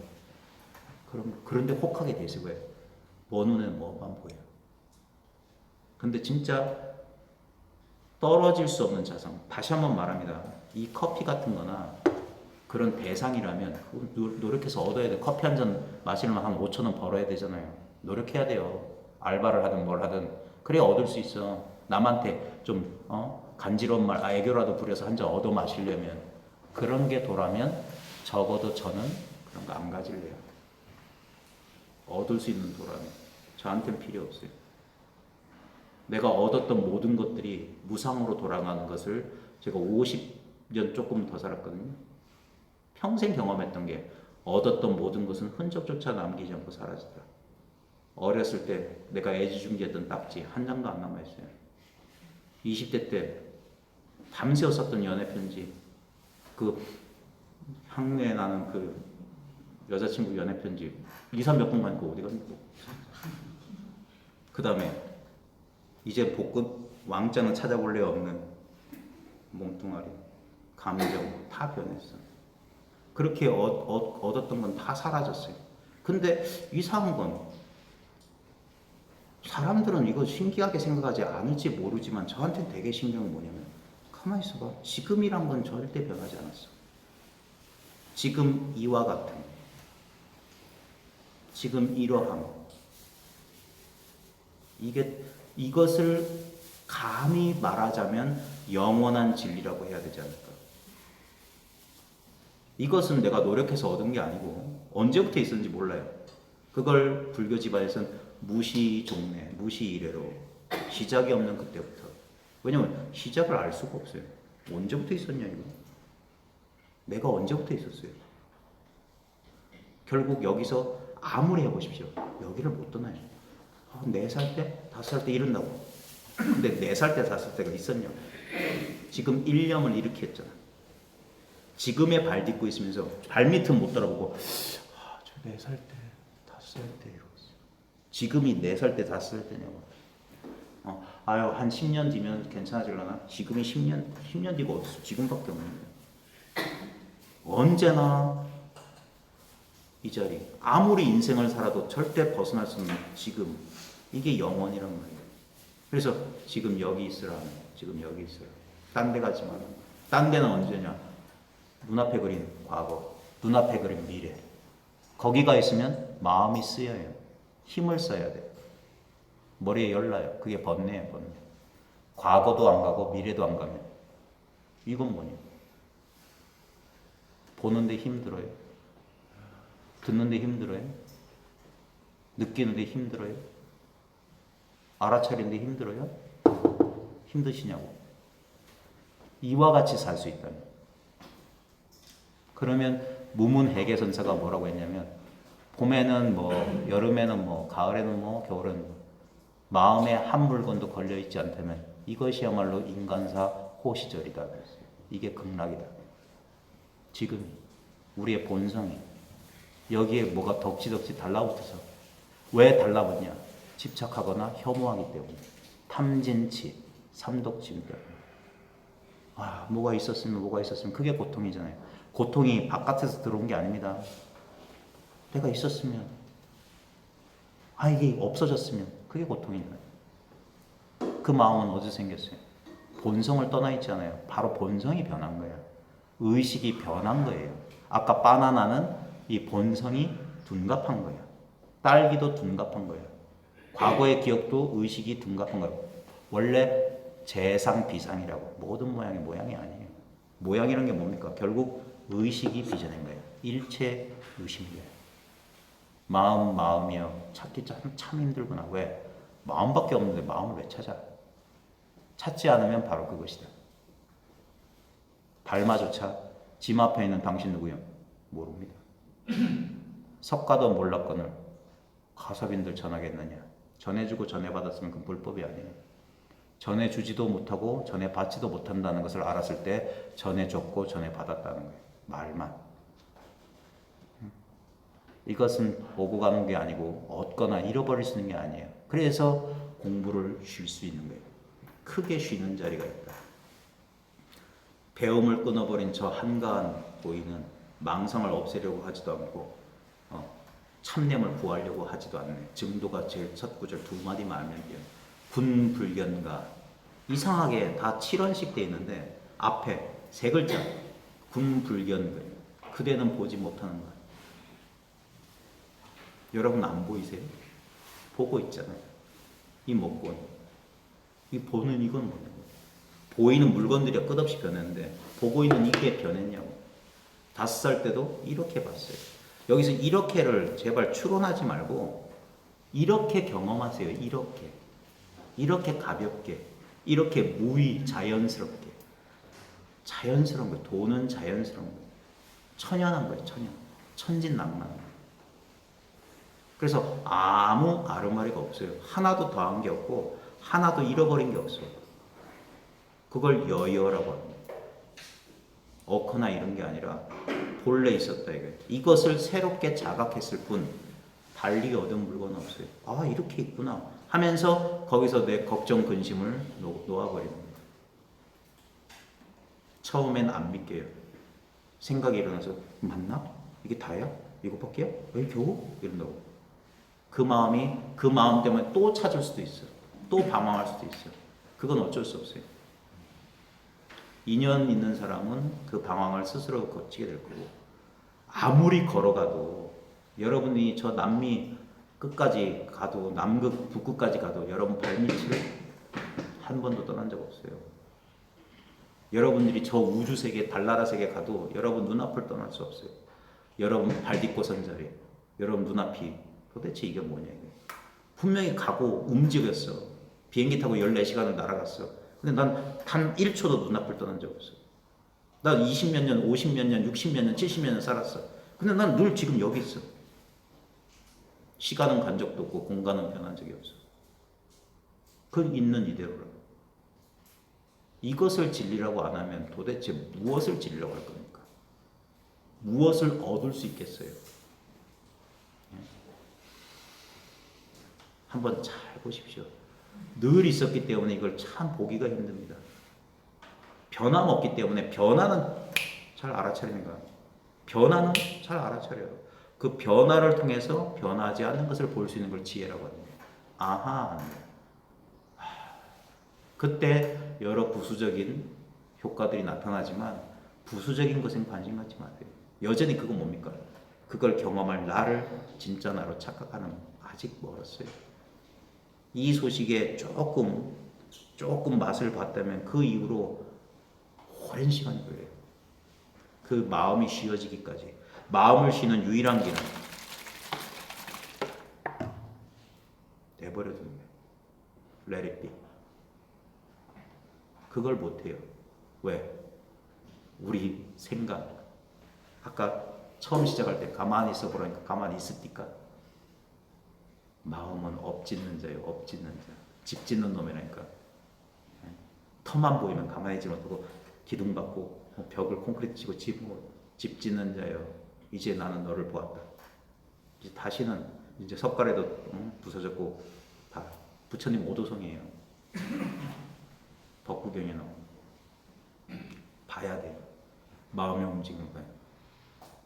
그런데 혹하게 돼 있을 거예요. 뭐 눈에는 뭐만 보여요. 근데 진짜 떨어질 수 없는 자성. 다시 한번 말합니다. 이 커피 같은 거나 그런 대상이라면 노력해서 얻어야 돼. 커피 한 잔 마시려면 한 5,000원 벌어야 되잖아요. 노력해야 돼요. 알바를 하든 뭘 하든. 그래야 얻을 수 있어. 남한테 좀 간지러운 말, 애교라도 부려서 한 잔 얻어 마시려면, 그런 게 도라면 적어도 저는 그런 거 안 가질래요. 얻을 수 있는 도라면 저한테는 필요 없어요. 내가 얻었던 모든 것들이 무상으로 돌아가는 것을 제가 50년 조금 더 살았거든요. 평생 경험했던 게 얻었던 모든 것은 흔적조차 남기지 않고 사라지더라. 어렸을 때 내가 애지중지했던 딱지 한 장도 안 남아있어요. 20대 때 밤새워 썼던 연애편지, 그 향내 나는 그 여자친구 연애편지 2, 3몇 분 가니까 어디 갔고. 그 다음에 이제 복권 왕자는 찾아볼 래 없는 몽뚱아리, 감정 다 변했어. 그렇게 얻었던 건 다 사라졌어요. 근데 이상한 건 사람들은 이거 신기하게 생각하지 않을지 모르지만 저한테는 되게 신기한 건 뭐냐면, 가만히 있어봐. 지금이란 건 절대 변하지 않았어. 지금 이와 같은, 지금 이러함, 이것을 감히 말하자면 영원한 진리라고 해야 되지 않을까. 이것은 내가 노력해서 얻은 게 아니고 언제부터 있었는지 몰라요. 그걸 불교 집안에서는 무시종래, 무시이래로, 시작이 없는 그때부터. 왜냐면 시작을 알 수가 없어요. 언제부터 있었냐 이거. 내가 언제부터 있었어요. 결국 여기서 아무리 해보십시오. 여기를 못 떠나요. 4살 때, 5살 때 이런다고. 근데 4살 때, 5살 때가 있었냐. 지금 일념을 이렇게 했잖아. 지금에 발 딛고 있으면서 발밑은 못 돌아보고 저 4살 때, 5살 때 이러고 있어요. 지금이 4살 때, 5살 때냐고. 한 10년 뒤면 괜찮아질려나? 지금이 10년 뒤가 어딨어. 지금밖에 없는데. 언제나 이 자리. 아무리 인생을 살아도 절대 벗어날 수 없는 지금. 이게 영원이란 말이에요. 그래서 지금 여기 있으라. 지금 여기 있으라. 딴 데 가지 마라. 딴 데는 언제냐? 눈앞에 그린 과거, 눈앞에 그린 미래. 거기가 있으면 마음이 쓰여요. 힘을 써야 돼. 머리에 열나요. 그게 번뇌예요, 번뇌. 과거도 안 가고 미래도 안 가면 이건 뭐냐? 보는데 힘들어요? 듣는데 힘들어요? 느끼는데 힘들어요? 알아차리는데 힘들어요? 힘드시냐고. 이와 같이 살 수 있다면. 그러면 무문회계선사가 뭐라고 했냐면 봄에는 뭐, 여름에는 뭐, 가을에는 뭐, 겨울에는 뭐, 마음에 한 물건도 걸려있지 않다면 이것이야말로 인간사 호시절이다. 이게 극락이다. 지금 우리의 본성이 여기에 뭐가 덕지덕지 달라붙어서 왜 달라붙냐? 집착하거나 혐오하기 때문에. 탐진치, 삼독침 때문에. 아, 뭐가 있었으면 그게 고통이잖아요. 고통이 바깥에서 들어온 게 아닙니다. 내가 있었으면, 아, 이게 없어졌으면 그게 고통이잖아요. 그 마음은 어디서 생겼어요? 본성을 떠나 있지 않아요. 바로 본성이 변한 거예요. 의식이 변한 거예요. 아까 바나나는 이 본성이 둔갑한 거예요. 딸기도 둔갑한 거예요. 과거의 기억도 의식이 둔갑한 거예요. 원래 재상 비상이라고 모든 모양이 아니에요. 모양이라는 게 뭡니까? 결국 의식이 빚어낸 거예요. 일체 의식이에요. 마음이요. 찾기 참 힘들구나. 왜? 마음밖에 없는데 마음을 왜 찾아? 찾지 않으면 바로 그것이다. 달마조차 짐 앞에 있는 당신 누구요? 모릅니다. 석가도 몰랐거늘 가섭인들 전하겠느냐. 전해주고 전해받았으면 그건 불법이 아니에요. 전해주지도 못하고 전해받지도 못한다는 것을 알았을 때 전해줬고 전해받았다는 거예요. 말만. 이것은 오고 가는 게 아니고 얻거나 잃어버릴 수 있는 게 아니에요. 그래서 공부를 쉴 수 있는 거예요. 크게 쉬는 자리가 있다. 배움을 끊어버린 저 한가한 고인은 망상을 없애려고 하지도 않고 참념을 구하려고 하지도 않네. 증도가 제일 첫 구절 두 마디만 알면 돼요. 군불견가 이상하게 다 7원씩 돼 있는데 앞에 세 글자 군불견가 그대는 보지 못하는 거야. 여러분 안 보이세요? 보고 있잖아요. 이 목권 이 보는 이건 뭐냐고. 보이는 물건들이 끝없이 변했는데 보고 있는 이게 변했냐고. 5살 때도 이렇게 봤어요. 여기서 이렇게를 제발 추론하지 말고 이렇게 경험하세요. 이렇게 가볍게, 이렇게 무의 자연스럽게. 자연스러운 거예요. 도는 자연스러운 거예요. 천연한 거예요. 천진난만. 그래서 아무 아르마리가 없어요. 하나도 더한 게 없고 하나도 잃어버린 게 없어요. 그걸 여여라고 합니다. 어커나 이런 게 아니라 본래 있었다 이거예요. 이것을 새롭게 자각했을 뿐 달리 얻은 물건은 없어요. 아 이렇게 있구나 하면서 거기서 내 걱정 근심을 놓아버리는 거예요. 처음엔 안 믿게요. 생각이 일어나서 맞나? 이게 다야? 이거밖에야? 왜 겨우? 이런다고. 그 마음 때문에 또 찾을 수도 있어요. 또 방황할 수도 있어요. 그건 어쩔 수 없어요. 인연 있는 사람은 그 방황을 스스로 거치게 될 거고 아무리 걸어가도 여러분이 저 남미 끝까지 가도 남극 북극까지 가도 여러분 발밑을 한 번도 떠난 적 없어요. 여러분들이 저 우주 세계 달나라 세계 가도 여러분 눈앞을 떠날 수 없어요. 여러분 발 딛고 선 자리 여러분 눈앞이 도대체 이게 뭐냐 이게. 분명히 가고 움직였어. 비행기 타고 14시간을 날아갔어. 근데 난 단 1초도 눈앞을 떠난 적 없어. 난 20몇 년, 50몇 년, 60몇 년, 70몇 년 살았어. 근데 난 늘 지금 여기 있어. 시간은 간 적도 없고 공간은 변한 적이 없어. 그건 있는 이대로라고. 이것을 진리라고 안 하면 도대체 무엇을 진리라고 할 겁니까? 무엇을 얻을 수 있겠어요? 한번 잘 보십시오. 늘 있었기 때문에 이걸 참 보기가 힘듭니다. 변함없기 때문에 변화는 잘 알아차리는 거야. 변화는 잘 알아차려요. 그 변화를 통해서 변하지 않는 것을 볼 수 있는 걸 지혜라고 합니다. 아하. 그때 여러 부수적인 효과들이 나타나지만 부수적인 것엔 관심 갖지 마세요. 여전히 그건 뭡니까? 그걸 경험할 나를 진짜 나로 착각하는 아직 멀었어요. 이 소식에 조금 맛을 봤다면 그 이후로 오랜 시간이 걸려요. 그 마음이 쉬어지기까지. 마음을 쉬는 유일한 길은 내버려 두는 거예요. Let it be. 그걸 못해요. 왜? 우리 생각. 아까 처음 시작할 때 가만히 있어 보라니까 가만히 있습니까? 마음은 업짓는 자예요. 업짓는 자. 집 짓는 놈이라니까. 터만 보이면 가만히 있지 못하고 기둥 받고 벽을 콘크리트 치고 집 짓는 자요. 이제 나는 너를 보았다. 이제 다시는 이제 석가래도 부서졌고 다 부처님 오도성이에요. 법구경에 나오는 봐야 돼요. 마음의 움직임을 봐요.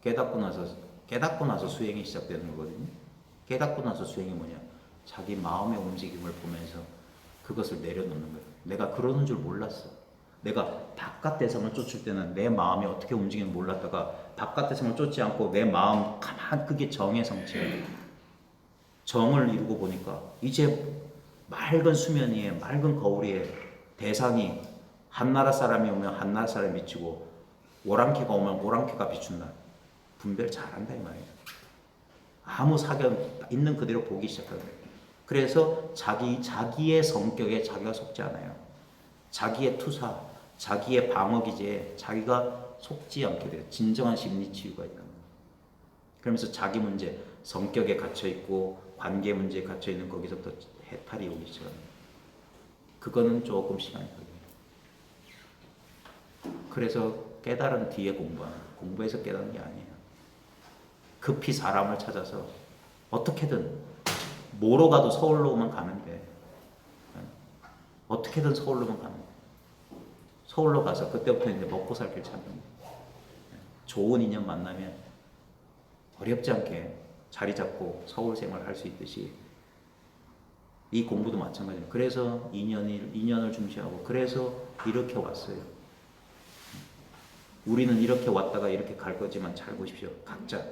깨닫고 나서 수행이 시작되는 거거든요. 깨닫고 나서 수행이 뭐냐? 자기 마음의 움직임을 보면서 그것을 내려놓는 거예요. 내가 그러는 줄 몰랐어. 내가 바깥 대상을 쫓을 때는 내 마음이 어떻게 움직이는지 몰랐다가 바깥 대상을 쫓지 않고 내 마음 가만 그게 정의 성취예요. 정을 이루고 보니까 이제 맑은 수면 위에 맑은 거울 위에 대상이 한나라 사람이 오면 한나라 사람이 비추고 오랑캐가 오면 오랑캐가 비춘다. 분별 잘한다 이 말이에요. 아무 사견 있는 그대로 보기 시작하는 거예요. 그래서 자기의 성격에 자기가 속지 않아요. 자기의 투사, 자기의 방어 기제에 자기가 속지 않게 돼요. 진정한 심리 치유가 있는 거예요. 그러면서 자기 문제, 성격에 갇혀 있고 관계 문제에 갇혀 있는 거기서부터 해탈이 오기 시작합니다. 그거는 조금 시간이 걸려요. 그래서 깨달은 뒤에 공부하는 거예요. 공부해서 깨닫는 게 아니에요. 급히 사람을 찾아서 어떻게든 뭐로 가도 서울로만 가면 돼. 어떻게든 서울로만 가면 돼. 서울로 가서 그때부터 이제 먹고 살 길 찾는 거예요. 좋은 인연 만나면 어렵지 않게 자리 잡고 서울 생활 할 수 있듯이 이 공부도 마찬가지입니다. 그래서 인연을 중시하고 그래서 이렇게 왔어요. 우리는 이렇게 왔다가 이렇게 갈 거지만 잘 보십시오. 각자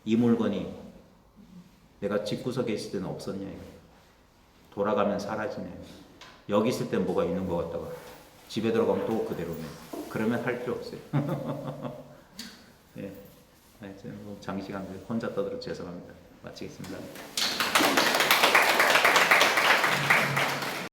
이 물건이 내가 집구석에 있을 때는 없었냐 이거. 돌아가면 사라지네. 여기 있을 땐 뭐가 있는 것 같다가 집에 들어가면 또 그대로네. 그러면 할 필요 없어요. 예. 하여튼 장시간 혼자 떠들어 죄송합니다. 마치겠습니다.